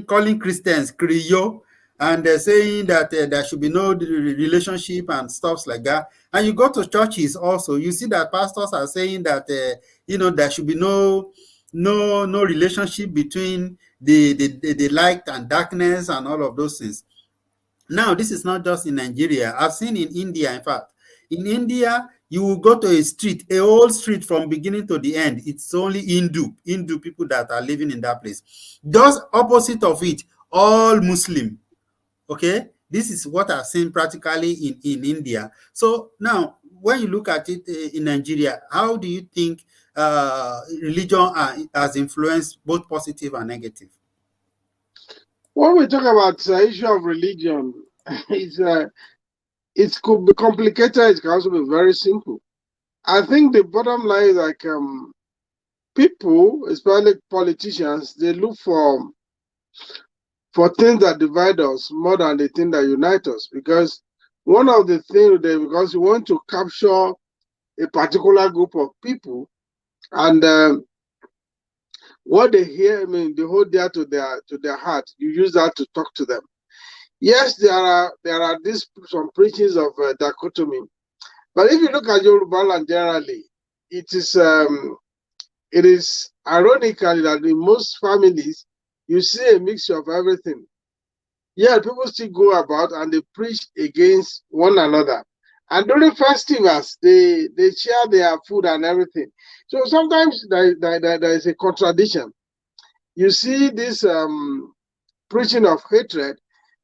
calling Christians Creole, and they're saying that there should be no relationship and stuff like that. And you go to churches also, you see that pastors are saying that there should be no relationship between the light and darkness and all of those things. Now, this is not just in Nigeria. I've seen in India, in fact. In India, You will go to a street, a whole street from beginning to the end. It's only Hindu people that are living in that place. Just opposite of it, all Muslim. Okay, this is what I've seen practically in India. So now, when you look at it in Nigeria, how do you think religion has influenced both positive and negative? When we talk about the issue of religion, it could be complicated. It can also be very simple. I think the bottom line is like people, especially politicians, they look for things that divide us more than the thing that unite us. Because one of the things because you want to capture a particular group of people, and what they hear, they hold dear to their heart. You use that to talk to them. Yes, there are some preachings of dichotomy, but if you look at Yoruba land generally, it is ironically that in most families you see a mixture of everything. Yeah, people still go about and they preach against one another, and during festivals they share their food and everything. So sometimes there is a contradiction. You see this preaching of hatred.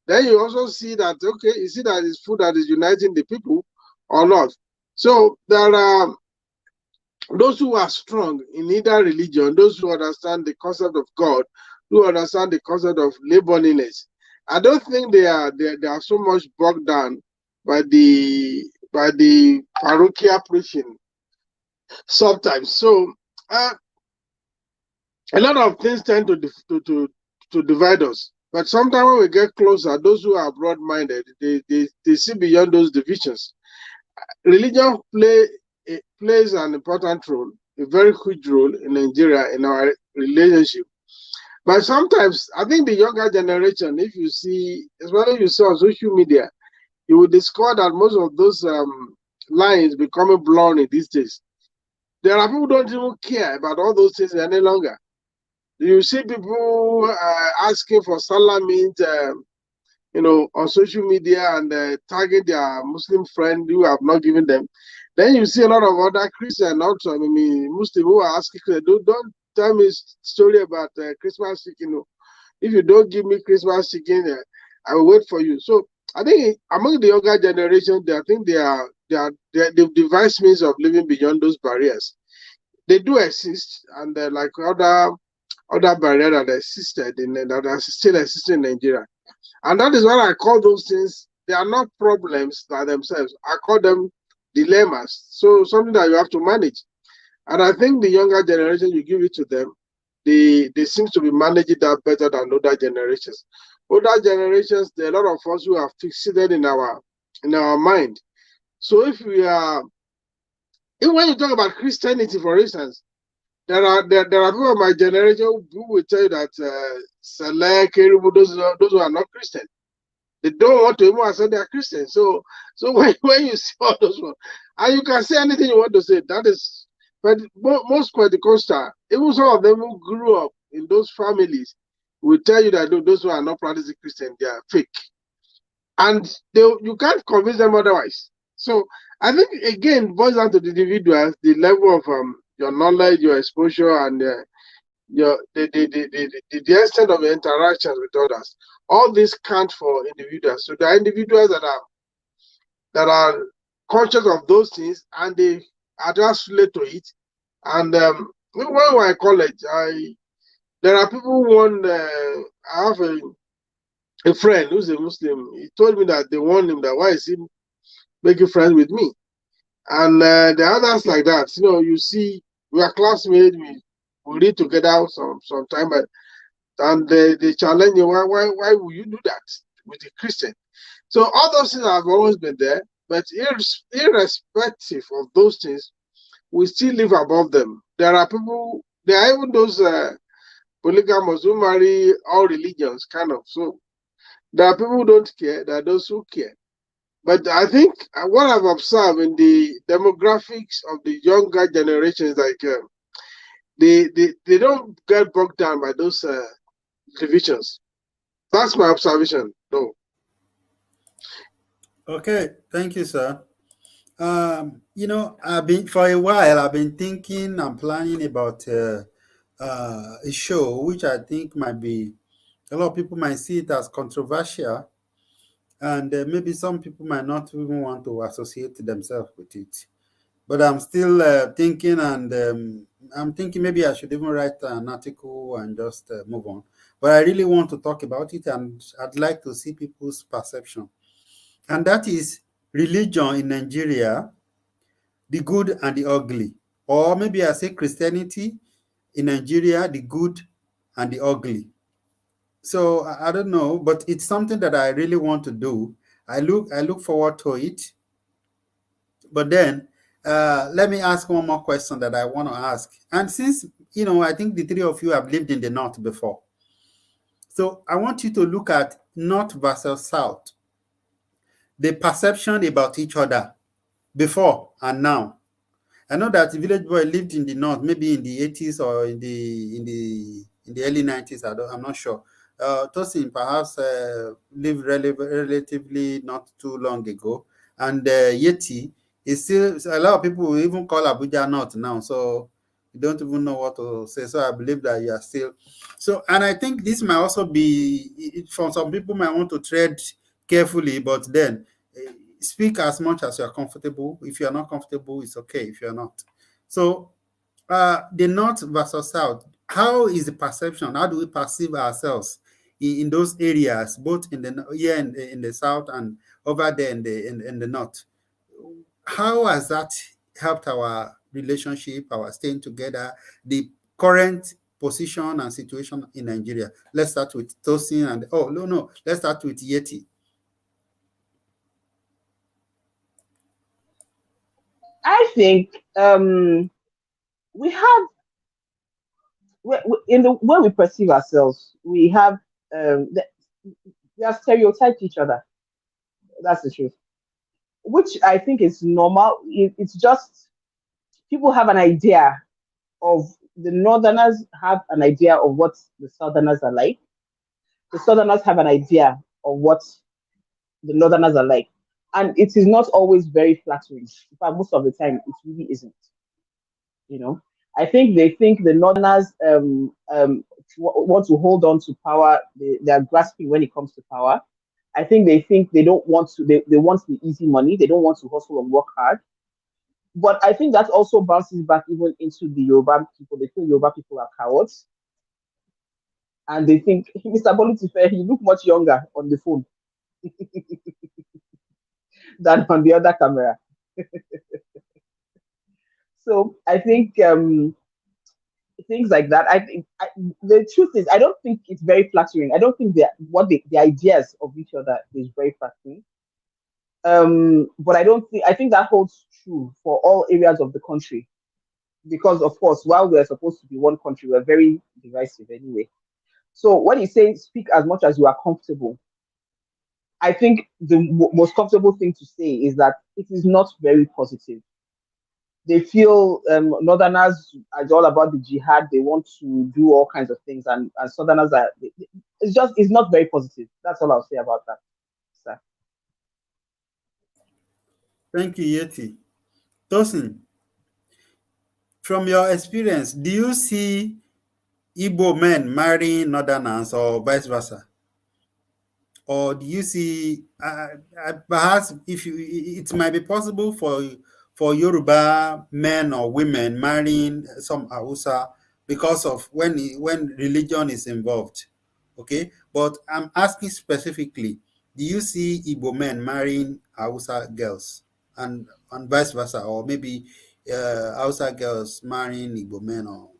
Then you also see that, okay, you see that it's food that is uniting the people or not. So there are those who are strong in either religion, those who understand the concept of God, who understand the concept of neighborliness. I don't think they are so much bogged down by the parochial preaching sometimes. So a lot of things tend to divide us. But sometimes when we get closer, those who are broad-minded, they see beyond those divisions. Religion plays an important role, a very huge role in Nigeria in our relationship. But sometimes, I think the younger generation, if you see, especially if you see on social media, you will discover that most of those lines becoming blurry these days. There are people who don't even care about all those things any longer. You see people asking for salamins, on social media and tagging their Muslim friend who have not given them. Then you see a lot of other Christians also, Muslim who are asking, don't tell me story about Christmas chicken. If you don't give me Christmas chicken, I will wait for you. So I think among the younger generation, I think they've devised means of living beyond those barriers. They do exist, and like other barriers that existed that are still existing in Nigeria. And that is what I call those things. They are not problems by themselves. I call them dilemmas. So something that you have to manage. And I think the younger generation, you give it to them, they seem to be managing that better than older generations. Older generations, there are a lot of us who are fixated in our mind. So if we are, even when you talk about Christianity, for instance, there are people of my generation who will tell you that Saleh, Kerubu, those who are not Christian, they don't want to even accept they are Christian. So when you see all those ones, and you can say anything you want to say, that is, but most Pentecostal, even some of them who grew up in those families, will tell you that those who are not practicing Christian, they are fake, and you can't convince them otherwise. So I think again, boils down to the individuals, the level of your knowledge, your exposure, and the extent of your interactions with others. All this count for individuals. So there are individuals that are conscious of those things and they adjust relate to it. And when we were in college, there are people who I have a friend who's a Muslim. He told me that they warned him that why is he making friends with me? And the others like that, you see, we are classmates, we read together some time, and they challenge you, why will you do that with a Christian? So all those things have always been there, but irrespective of those things, we still live above them. There are even those polygamous who marry all religions, kind of. So there are people who don't care, there are those who care. But I think what I've observed in the demographics of the younger generations, like they don't get bogged down by those divisions. That's my observation, though. Okay, thank you, sir. I've been for a while. I've been thinking and planning about a show which I think might be a lot of people might see it as controversial, and maybe some people might not even want to associate themselves with it. But I'm still thinking, and I'm thinking maybe I should even write an article and just move on. But I really want to talk about it, and I'd like to see people's perception. And that is religion in Nigeria, the good and the ugly. Or maybe I say Christianity in Nigeria, the good and the ugly. So I don't know, but it's something that I really want to do. I look forward to it. But then let me ask one more question that I want to ask. And since I think the three of you have lived in the north before, so I want you to look at north versus south, the perception about each other before and now. I know that Village Boy lived in the north, maybe in the 80s or in the early 90s. I'm not sure. Tosin perhaps lived relatively not too long ago, and Yeti is still. A lot of people will even call Abuja North now, so you don't even know what to say. So I believe that you are still. So, and I think this might also be for some people might want to tread carefully, but then speak as much as you're comfortable. If you're not comfortable, it's okay if you're not. So, the north versus south, how is the perception? How do we perceive ourselves in those areas, both in the here in the south and over there in the north? How has that helped our relationship, our staying together, the current position and situation in Nigeria? Let's start with Tosin and no, let's start with Yeti. I think we have in the way we perceive ourselves, we have we have stereotyped each other. That's the truth, which I think is normal. It's just people have an idea of the Northerners have an idea of what the Southerners are like. The Southerners have an idea of what the Northerners are like, and it is not always very flattering. In fact, most of the time, it really isn't. You know, I think they think the Northerners want to hold on to power. They are grasping when it comes to power. I think they don't want to. They want the easy money. They don't want to hustle and work hard. But I think that also bounces back even into the Yoruba people. They feel Yoruba people are cowards, and they think Mr. Bolutife, you look much younger on the phone than on the other camera. So I think things like that. The truth is, I don't think it's very flattering. I don't think the ideas of each other is very flattering. But I think that holds true for all areas of the country because, of course, while we're supposed to be one country, we're very divisive anyway. So when you say speak as much as you are comfortable, I think the most comfortable thing to say is that it is not very positive. They feel Northerners are all about the jihad. They want to do all kinds of things, and Southerners are. It's not very positive. That's all I'll say about that, sir. Thank you, Yeti. Tosin, from your experience, do you see Igbo men marrying Northerners or vice versa? Or do you see perhaps if it might be possible for Yoruba men or women marrying some Hausa because of when religion is involved? Okay, but I'm asking specifically, do you see Igbo men marrying Hausa girls and vice versa, or maybe Hausa girls marrying Igbo men, or?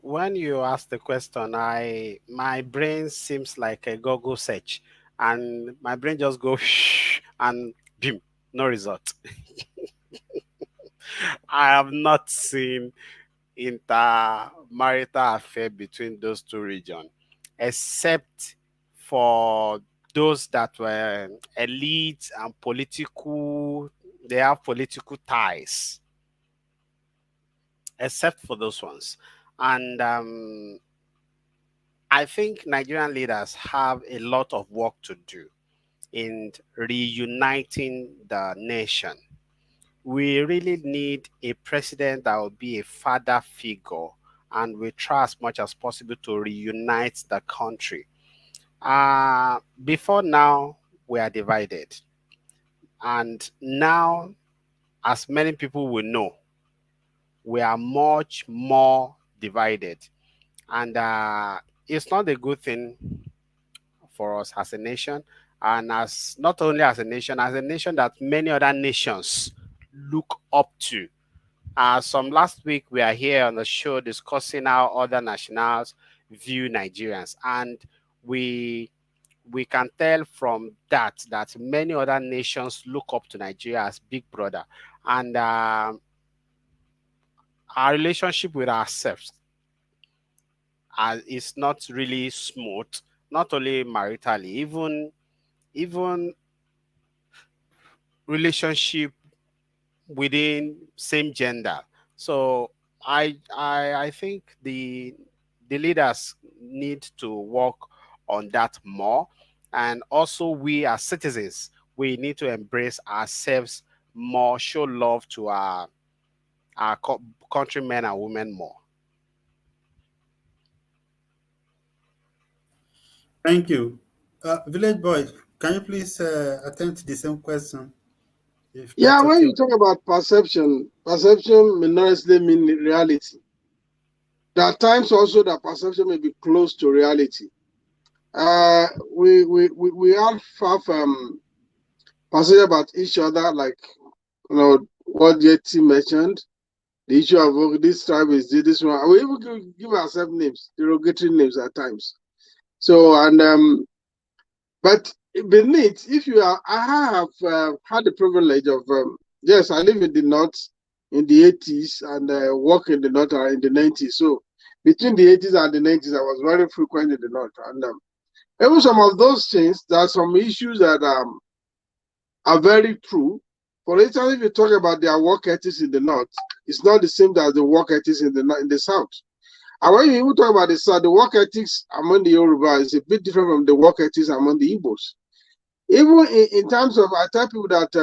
When you ask the question, my brain seems like a Google search, and my brain just goes and boom, no result. I have not seen intermarital affair between those two regions, except for those that were elite and political. They have political ties, except for those ones. And I think Nigerian leaders have a lot of work to do in reuniting the nation. We really need a president that will be a father figure and we try as much as possible to reunite the country. Before now, we are divided. And now, as many people will know, we are much more divided. And it's not a good thing for us as a nation. And as not only as a nation that many other nations look up to. Some last week we are here on the show discussing how other nationals view Nigerians, and we can tell from that many other nations look up to Nigeria as big brother, and our relationship with ourselves is not really smooth, not only maritally, even relationship within same gender. So I think the leaders need to work on that more, and also we as citizens, we need to embrace ourselves more, show love to our countrymen and women more. Thank you. Village Boy, can you please attend to the same question? Yeah, when you talk about perception may not necessarily mean reality. There are times also that perception may be close to reality. We all have perception about each other, like what Yeti mentioned, the issue of this tribe is this one. We even give ourselves names, derogatory names at times. So but beneath, if you are, I have had the privilege of yes, I live in the north in the 80s and work in the north in the 90s. So between the 80s and the 90s, I was very frequent in the north, and even some of those things, there are some issues that are very true. For instance, if you talk about their work ethics in the north, it's not the same as the work ethics in the south. And when you even talk about the south, the work ethics among the Yoruba is a bit different from the work ethics among the Igbos. Even in terms of, I tell people that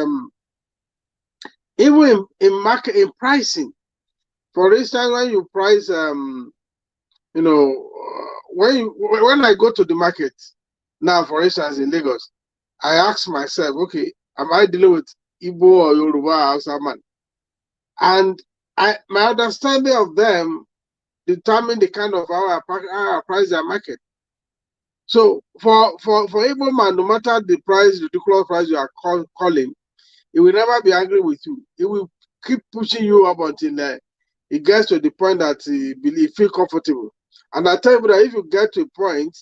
even in pricing, for instance, when you price, when I go to the market now, for instance, in Lagos, I ask myself, okay, am I dealing with Igbo or Yoruba or Hausa man? And my understanding of them determine the kind of how I price their market. So for Igbo man, no matter the price, ridiculous price you are calling, he will never be angry with you. He will keep pushing you up until he gets to the point that he feel comfortable. And I tell you that if you get to a point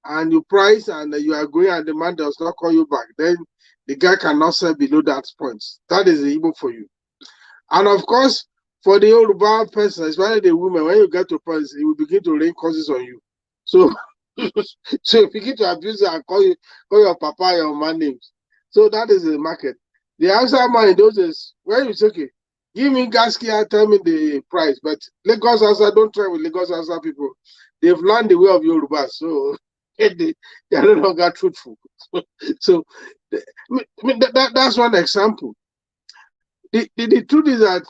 and you price and you agree and the man does not call you back, then the guy cannot sell below that point. That is the Igbo for you. And of course, for the Yoruba person, especially the women, when you get to a point, it will begin to rain curses on you. So, so you begin to abuse it and call your papa, your man names. So that is the market. The outside man in those days, when you say, okay, give me Gaskia, tell me the price. But Lagos Hausa, don't try with Lagos Hausa people. They've learned the way of Yoruba, so they are no longer truthful. So that's one example. The truth is that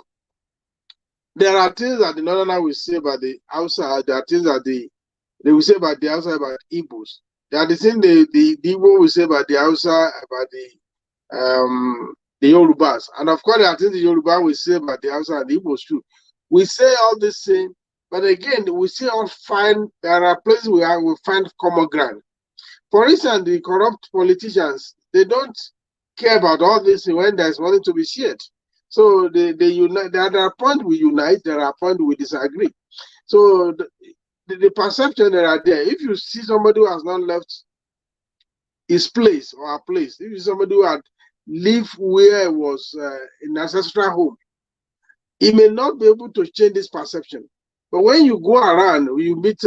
there are things that the Northerners will say about the outside. There are things that they will say about the outside about Igbos. There are the things the Igbo will say about the outside about the Yorubas. And of course, there are things the Yoruba will say about the outside and the Igbos too. We say all the same, but again, we see there are places where we find common ground. For instance, the corrupt politicians, they don't care about all this when there's money to be shared. So they unite. There are points we unite, there are points we disagree. So the perception that are there, if you see somebody who has not left his place or a place, if you see somebody who had lived where it was in ancestral home, he may not be able to change this perception. But when you go around, you meet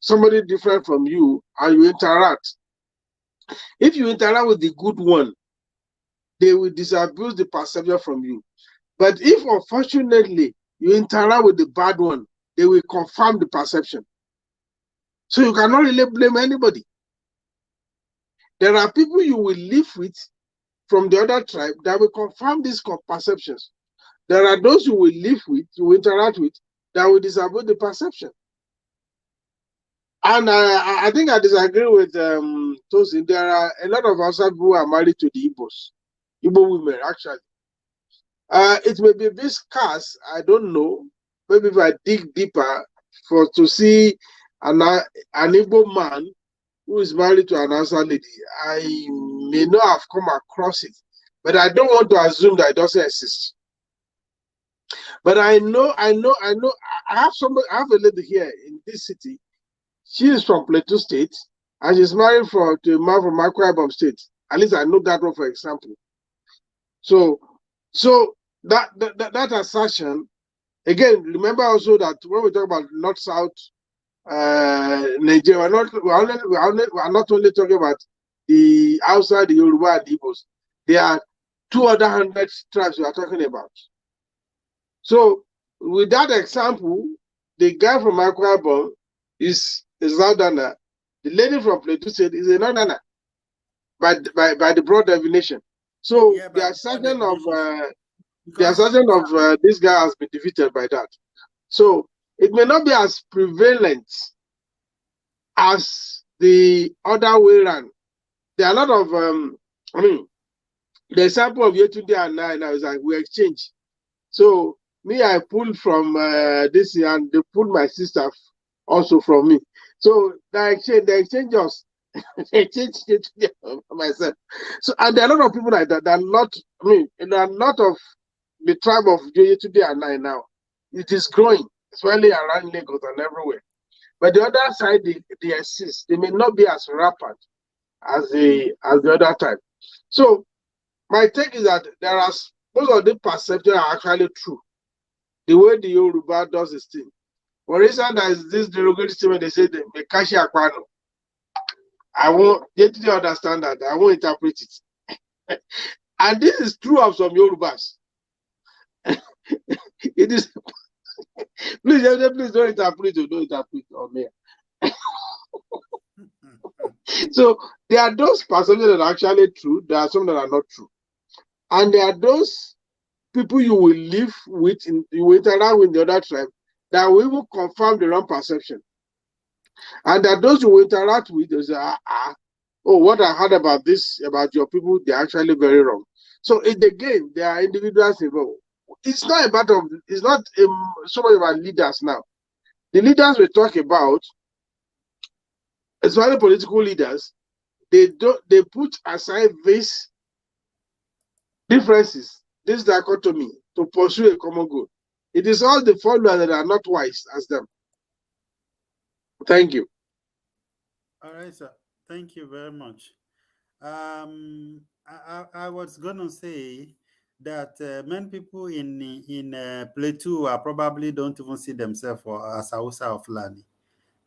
somebody different from you and you interact. If you interact with the good one, they will disabuse the perception from you. But if unfortunately you interact with the bad one, they will confirm the perception. So you cannot really blame anybody. There are people you will live with from the other tribe that will confirm these perceptions. There are those you will live with, you will interact with, that will disavow the perception. And I think I disagree with Tosin. There are a lot of outside people who are married to the Igbos, Igbo women, actually. It may be a bit scarce, I don't know. Maybe if I dig deeper to see an Igbo man who is married to an outside lady, I may not have come across it. But I don't want to assume that it doesn't exist. But I have a lady here in this city. She is from Plateau State, and she's married to a man from Akwa Ibom State. At least I know that one, for example. So that assertion, again, remember also that when we talk about North-South Nigeria, we're not only talking about the outside the Yoruba and the Igbos. There are 200 tribes we are talking about. So with that example, the guy from Akwa Ibom is a Southerner. The lady from Plateau State is a Northerner by the broad definition. So yeah, the assertion of this guy has been defeated by that. So it may not be as prevalent as the other way around. There are a lot of the example of Yetunde and I now is like we exchange. So me, I pulled from this and they pulled my sister also from me. So they exchange us. They exchange myself. So and there are a lot of people like that. There are not. There are a lot of the tribe of Yetunde and I now. It is growing, especially around Lagos and everywhere. But the other side, they exist. They may not be as rampant as the other type. So my take is that most of the perceptions are actually true. The way the Yoruba does its thing. For instance, there is this derogatory statement they say the Mekashi Akwano. I won't get to understand that. I won't interpret it. And this is true of some Yorubas. It is. Please don't interpret it. Don't interpret it on me. So there are those perceptions that are actually true. There are some that are not true. And there are those people you will live with, you will interact with the other tribe, that will confirm the wrong perception. And that those you will interact with, they say, oh, what I heard about this, about your people, they're actually very wrong. So in the game, there are individuals involved. It's not so much about leaders now. The leaders we talk about, especially political leaders, they put aside these differences, this dichotomy, to pursue a common goal. It is all the followers that are not wise as them. Thank you. All right, sir. Thank you very much. I was going to say that many people in Plateau probably don't even see themselves as Hausa of Fulani.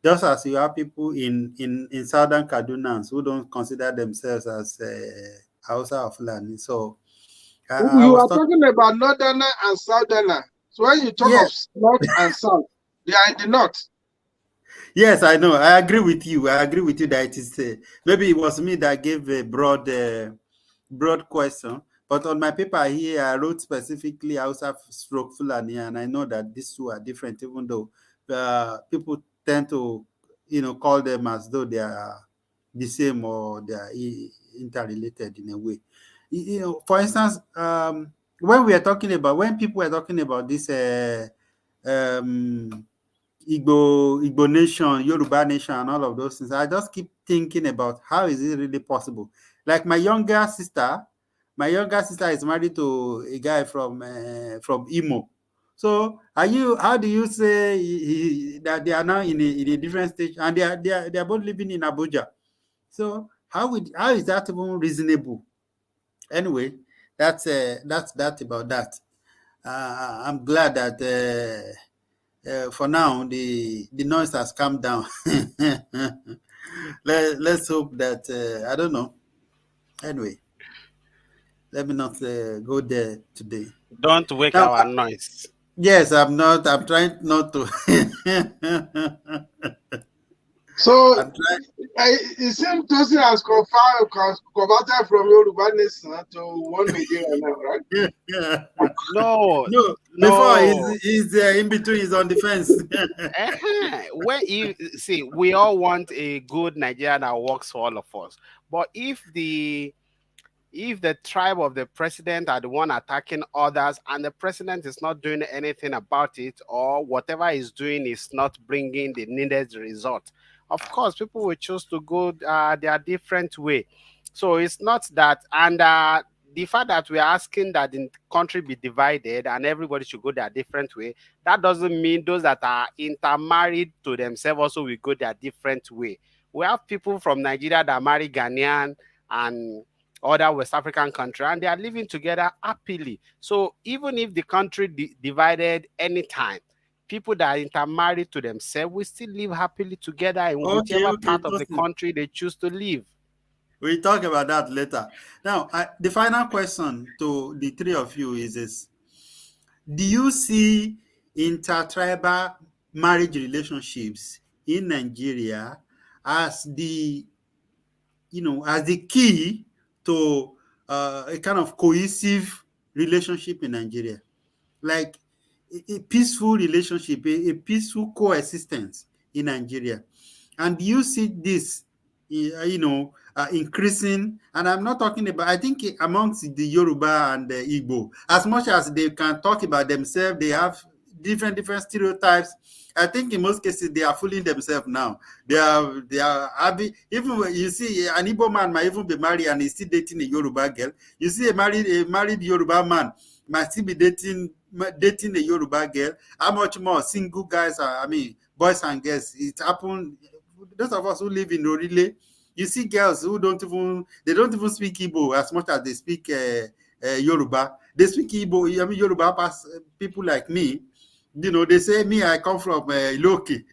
Just as you have people in southern Kaduna who don't consider themselves as Hausa of Fulani. So you are talking about northerner and southerner. So when you talk of north and south, they are in the north. Yes, I know. I agree with you. I agree with you that it is maybe it was me that gave a broad question. But on my paper here, I wrote specifically Hausa stroke Fulani, and I know that these two are different, even though people tend to, call them as though they are the same or they are interrelated in a way. For instance, when people are talking about this Igbo nation, Yoruba nation, and all of those things, I just keep thinking about how is it really possible. Like my younger sister is married to a guy from Imo. So how do you say that they are now in a different stage and they are both living in Abuja? So how is that even reasonable? Anyway, that's about that. I'm glad that for now the noise has calmed down. Let's hope that I don't know. Anyway, let me not go there today. Don't wake our noise. Yes, I'm not. I'm trying not to. So It seems Tosin has converted from Yoruba nation to one Nigeria now, right? Yeah. No, No, before no. he's in between, he's on the fence. When you see, we all want a good Nigeria that works for all of us. But if the tribe of the president are the one attacking others and the president is not doing anything about it, or whatever he's doing is not bringing the needed result, of course people will choose to go their different way. So it's not that. And the fact that we're asking that the country be divided and everybody should go their different way, that doesn't mean those that are intermarried to themselves also will go their different way. We have people from Nigeria that marry Ghanaian and other West African country, and they are living together happily. So even if the country divided anytime, people that are intermarried to themselves will still live happily together in whichever part of the country they choose to live. We'll talk about that later. Now, the final question to the three of you is this. Do you see intertribal marriage relationships in Nigeria as the key to a kind of cohesive relationship in Nigeria, like a peaceful relationship, a peaceful coexistence in Nigeria? And do you see this, increasing? And I'm not talking about, I think amongst the Yoruba and the Igbo, as much as they can talk about themselves, they have different stereotypes. I think in most cases they are fooling themselves now. They are having, even when you see an Igbo man might even be married and he's still dating a Yoruba girl. You see a married Yoruba man might still be dating a Yoruba girl. How much more single guys are, boys and girls? It happened. Those of us who live in Orile, you see girls who don't even speak Igbo as much as they speak Yoruba. They speak Igbo. Yoruba past people like me. They say me, I come from Iloki.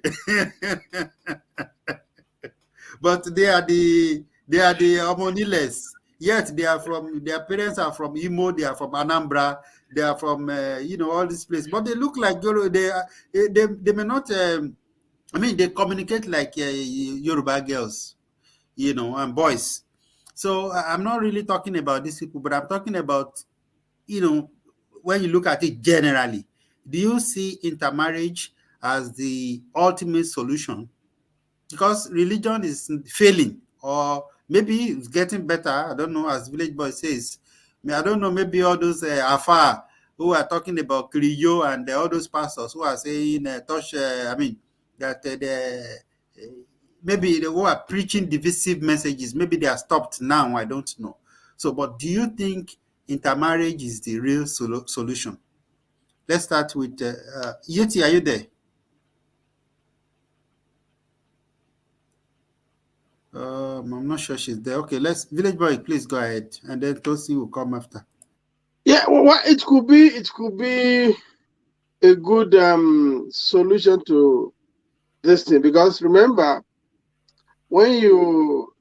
But they are the Omoniles. Yet their parents are from Imo, they are from Anambra, they are from all these places. But they look like Yoruba. They may not. They communicate like Yoruba girls, and boys. So I'm not really talking about these people, but I'm talking about, when you look at it generally. Do you see intermarriage as the ultimate solution? Because religion is failing, or maybe it's getting better. I don't know, as Village Boy says. I don't know, maybe all those Afar who are talking about Kriyo and all those pastors who are saying, maybe they who are preaching divisive messages, maybe they are stopped now, I don't know. So, but do you think intermarriage is the real solution? Let's start with Yeti. Are you there? I'm not sure she's there. Okay, Village Boy, please go ahead, and then Tosi will come after. Yeah, well, it could be a good solution to this thing, because remember, when you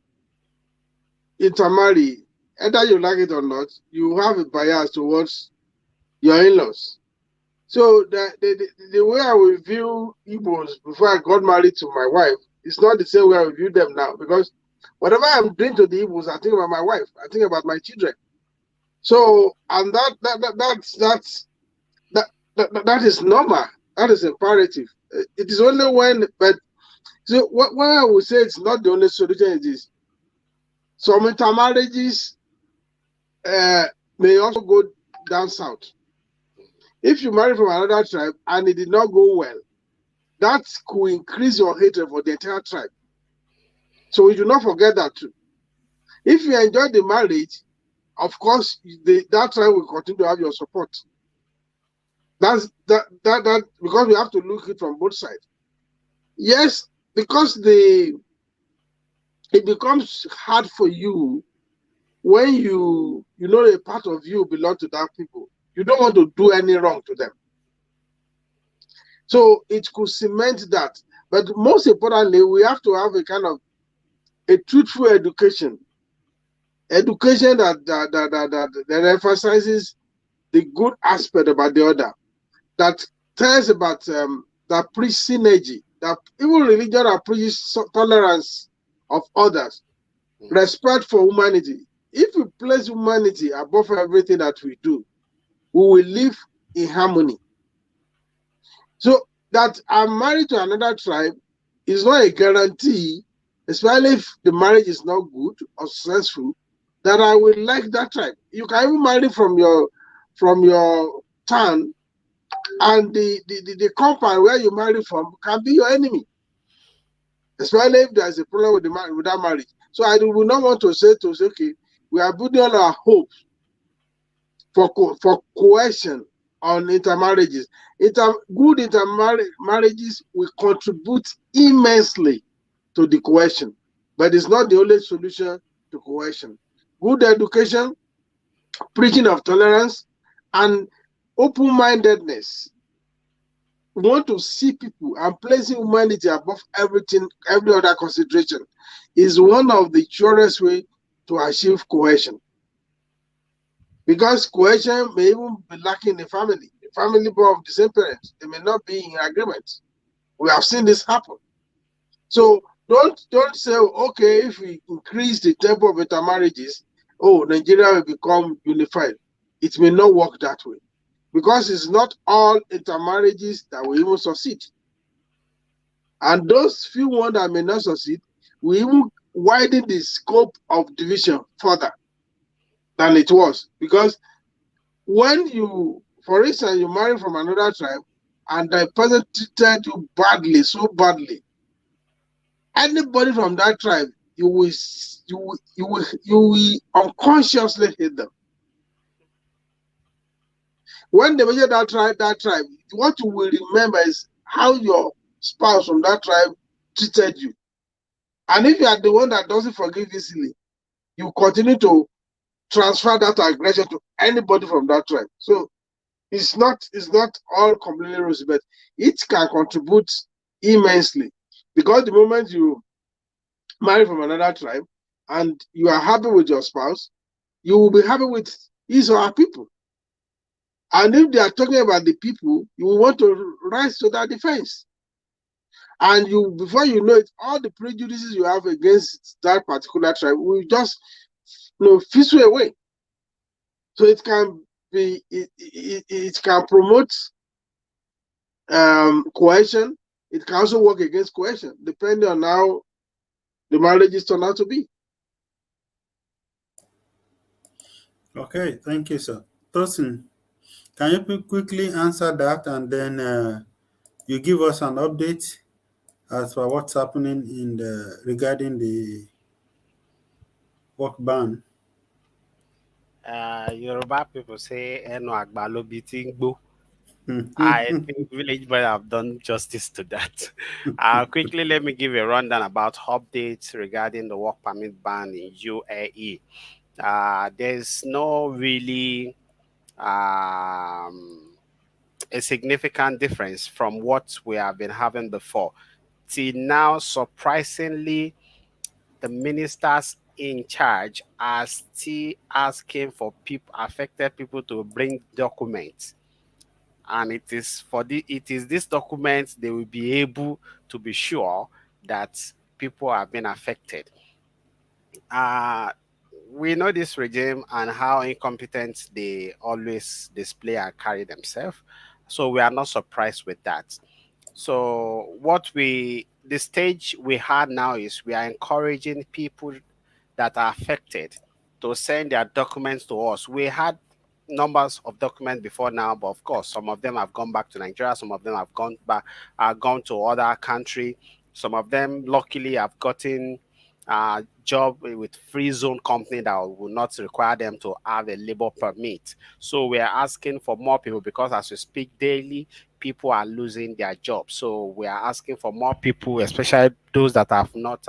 intermarry, either you like it or not, you have a bias towards your in-laws. So the way I will view Igbos before I got married to my wife is not the same way I view them now, because whatever I'm doing to the Igbos, I think about my wife, I think about my children. So, and that is normal. That is imperative. It is only when, but so what I would say it's not the only solution. It is some intermarriages may also go down south. If you marry from another tribe and it did not go well, that could increase your hatred for the entire tribe. So we do not forget that too. If you enjoy the marriage, of course, that tribe will continue to have your support. That's that because we have to look at it from both sides. Yes, because it becomes hard for you when you know a part of you belong to that people. You don't want to do any wrong to them. So it could cement that. But most importantly, we have to have a kind of a truthful education. Education that emphasizes the good aspect about the other. That tells about that preach synergy. That even religion that preaches tolerance of others, respect for humanity. If we place humanity above everything that we do, we will live in harmony. So that I'm married to another tribe is not a guarantee, especially if the marriage is not good or successful, that I will like that tribe. You can even marry from your town, and the compound where you marry from can be your enemy, especially if there's a problem with that marriage. So I will not want to say okay, we are building all our hopes for cohesion on intermarriages. Good intermarriages will contribute immensely to the cohesion, but it's not the only solution to cohesion. Good education, preaching of tolerance, and open-mindedness. We want to see people, and placing humanity above everything, every other consideration, is one of the surest way to achieve cohesion. Because cohesion may even be lacking in the family. The family born of the same parents, they may not be in agreement. We have seen this happen. So don't say, okay, if we increase the tempo of intermarriages, Nigeria will become unified. It may not work that way, because it's not all intermarriages that will even succeed. And those few ones that may not succeed will even widen the scope of division further than it was. Because when you, for instance, you marry from another tribe and the person treated you badly, so badly, anybody from that tribe, you will unconsciously hate them. When they measure that tribe, what you will remember is how your spouse from that tribe treated you. And if you are the one that doesn't forgive easily, you continue to transfer that aggression to anybody from that tribe. So it's not all completely rosy, but it can contribute immensely. Because the moment you marry from another tribe and you are happy with your spouse, you will be happy with his or her people. And if they are talking about the people, you will want to rise to that defense. And you, before you know it, all the prejudices you have against that particular tribe will just fizzle away. So it can be, it can promote cohesion. It can also work against cohesion, depending on how the marriages turn out to be. Okay, thank you, sir. Tosin, can you quickly answer that, and then you give us an update as for what's happening regarding the work ban? Yoruba people say "Enu agba lo bi ti n gbo." I think Village Boy have done justice to that. Quickly, let me give a rundown about updates regarding the work permit ban in UAE. There's no really a significant difference from what we have been having before. Till now, surprisingly, the ministers in charge are still asking for affected people to bring documents. And it is this document they will be able to be sure that people have been affected. We know this regime and how incompetent they always display and carry themselves. So we are not surprised with that. So the stage we had now is we are encouraging people that are affected to send their documents to us. We had numbers of documents before now, but of course, some of them have gone back to Nigeria, some of them have gone to other country. Some of them, luckily, have gotten a job with free zone company that will not require them to have a labor permit. So we are asking for more people, because as we speak daily, people are losing their jobs. So we are asking for more people, especially those that have not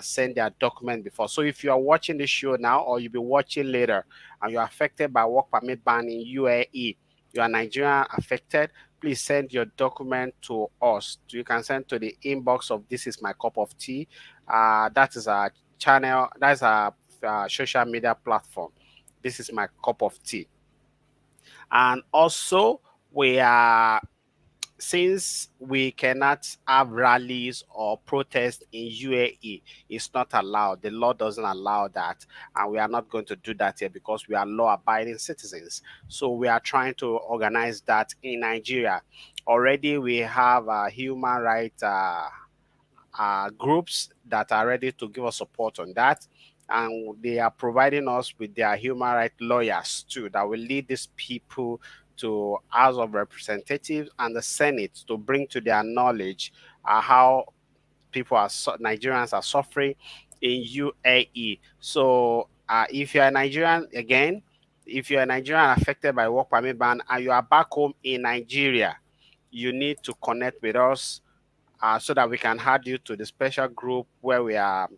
sent their document before. So if you are watching this show now, or you'll be watching later, and you're affected by work permit ban in UAE, you are Nigerian affected, please send your document to us. You can send to the inbox of This Is My Cup of Tea. That is our channel. That's our social media platform. This Is My Cup of Tea. And also, we are since we cannot have rallies or protests in UAE, it's not allowed. The law doesn't allow that, and we are not going to do that here because we are law-abiding citizens. So we are trying to organize that in Nigeria. Already, we have human rights groups that are ready to give us support on that. And they are providing us with their human rights lawyers too that will lead these people to House of Representatives and the Senate to bring to their knowledge how Nigerians are suffering in UAE. So if you're a Nigerian, again, if you're a Nigerian affected by work permit ban and you are back home in Nigeria, you need to connect with us so that we can add you to the special group where we are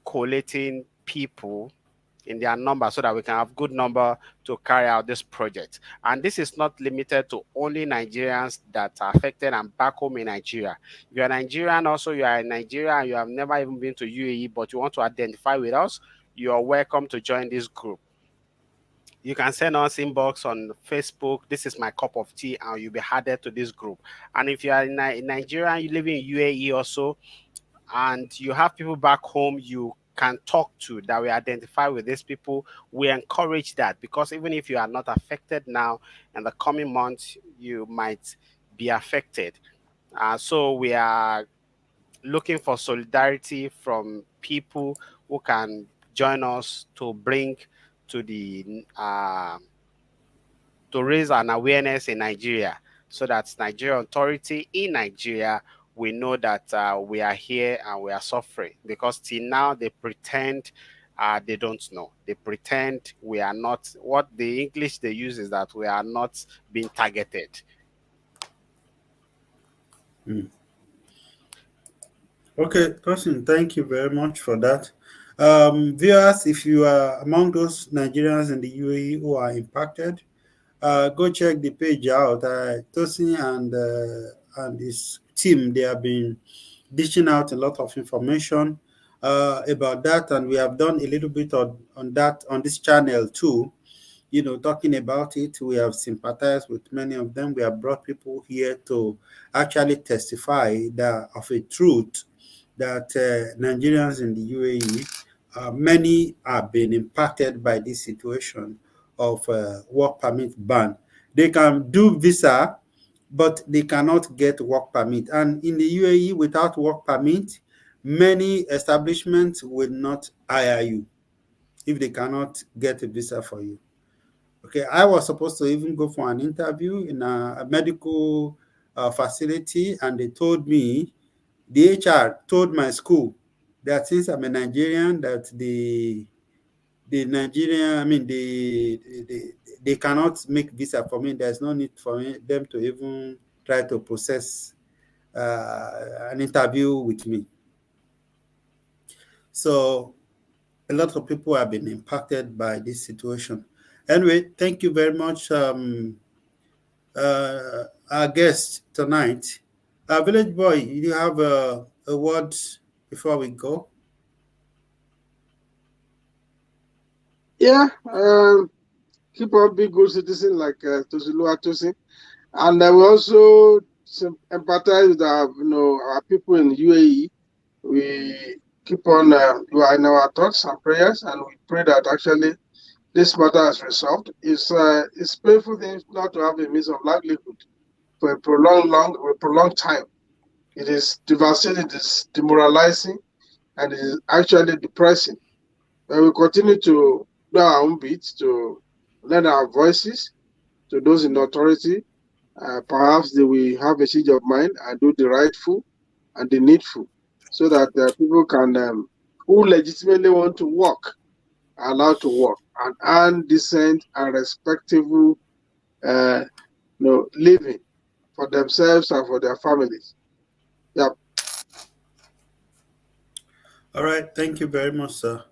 collating people in their number so that we can have good number to carry out this project. And this is not limited to only Nigerians that are affected and back home in Nigeria. If you're Nigerian, also you are in Nigeria and you have never even been to UAE, but you want to identify with us, you are welcome to join this group. You can send us inbox on Facebook. This is my cup of tea, and you'll be added to this group. And if you are in Nigeria, you live in UAE also, and you have people back home you can talk to that we identify with these people, we encourage that, because even if you are not affected now, in the coming months you might be affected. So we are looking for solidarity from people who can join us to bring to the to raise an awareness in Nigeria, so that Nigerian authority in Nigeria, we know that we are here and we are suffering, because till now they pretend they don't know. They pretend we are not. What the English they use is that we are not being targeted. Okay, Tosin, thank you very much for that. Viewers, if you are among those Nigerians in the UAE who are impacted, go check the page out. Tosin and his team, they have been dishing out a lot of information about that, and we have done a little bit on that on this channel too. Talking about it, we have sympathized with many of them. We have brought people here to actually testify that of a truth that Nigerians in the UAE, many have been impacted by this situation of work permit ban. They can do visa, but they cannot get work permit. And in the UAE, without work permit, many establishments will not hire you if they cannot get a visa for you. Okay, I was supposed to even go for an interview in a medical facility, and they told me, the HR told my school that since I'm a Nigerian, that the Nigerian, I mean, they cannot make visa for me. There's no need for them to even try to process an interview with me. So a lot of people have been impacted by this situation. Anyway, thank you very much, our guest tonight. Village Boy, you have a word before we go? Yeah, keep on being good citizen like Tosin Oluwatosin, and we also empathize with our people in UAE. We keep on you are in our thoughts and prayers, and we pray that actually this matter is resolved. It's painful thing not to have a means of livelihood for a prolonged time. It is devastating, it is demoralizing, and it is actually depressing. But we continue to do our own bit to lend our voices to those in authority. Perhaps they will have a change of mind and do the rightful and the needful, so that people can, who legitimately want to work, are allowed to work and earn decent and respectable living for themselves and for their families. Yep. All right. Thank you very much, sir.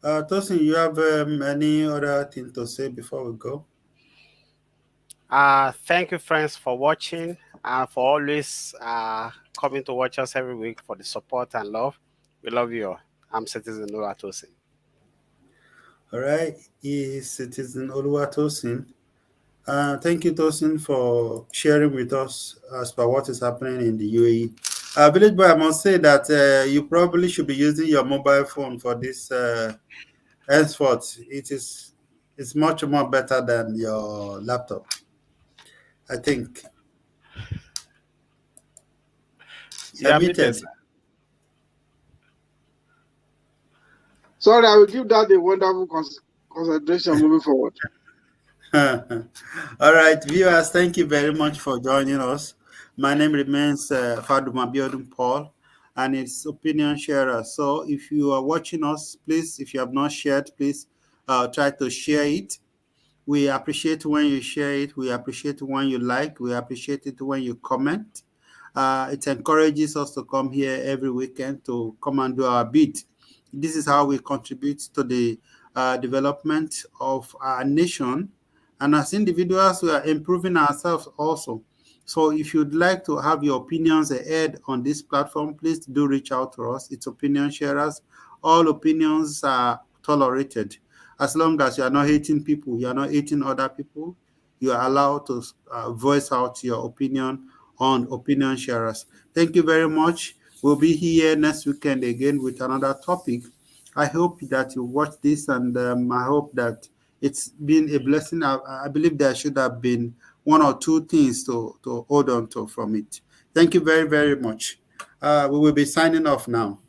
Tosin, you have any other thing to say before we go? Thank you, friends, for watching and for always coming to watch us every week, for the support and love. We love you all. I'm Citizen Oluwatosin. All right. He is Citizen Oluwatosin. Thank you, Tosin, for sharing with us as per what is happening in the UAE. Village boy, I must say that you probably should be using your mobile phone for this henceforth. It's much more better than your laptop, I think. You are Admitted. muted. Sorry, I will give that a wonderful consideration moving forward. All right, viewers, thank you very much for joining us. My name remains Faduma Biodun Paul, and it's Opinion Sharer. So if you are watching us, please, if you have not shared, please try to share it. We appreciate when you share it. We appreciate when you like. We appreciate it when you comment. It encourages us to come here every weekend to come and do our bit. This is how we contribute to the development of our nation. And as individuals, we are improving ourselves also. So if you'd like to have your opinions aired on this platform, please do reach out to us. It's Opinion Sharers. All opinions are tolerated. As long as you are not hating people, you are not hating other people, you are allowed to voice out your opinion on Opinion Sharers. Thank you very much. We'll be here next weekend again with another topic. I hope that you watch this, and I hope that it's been a blessing. I believe there should have been one or two things to hold on to from it. Thank you very, very much. We will be signing off now.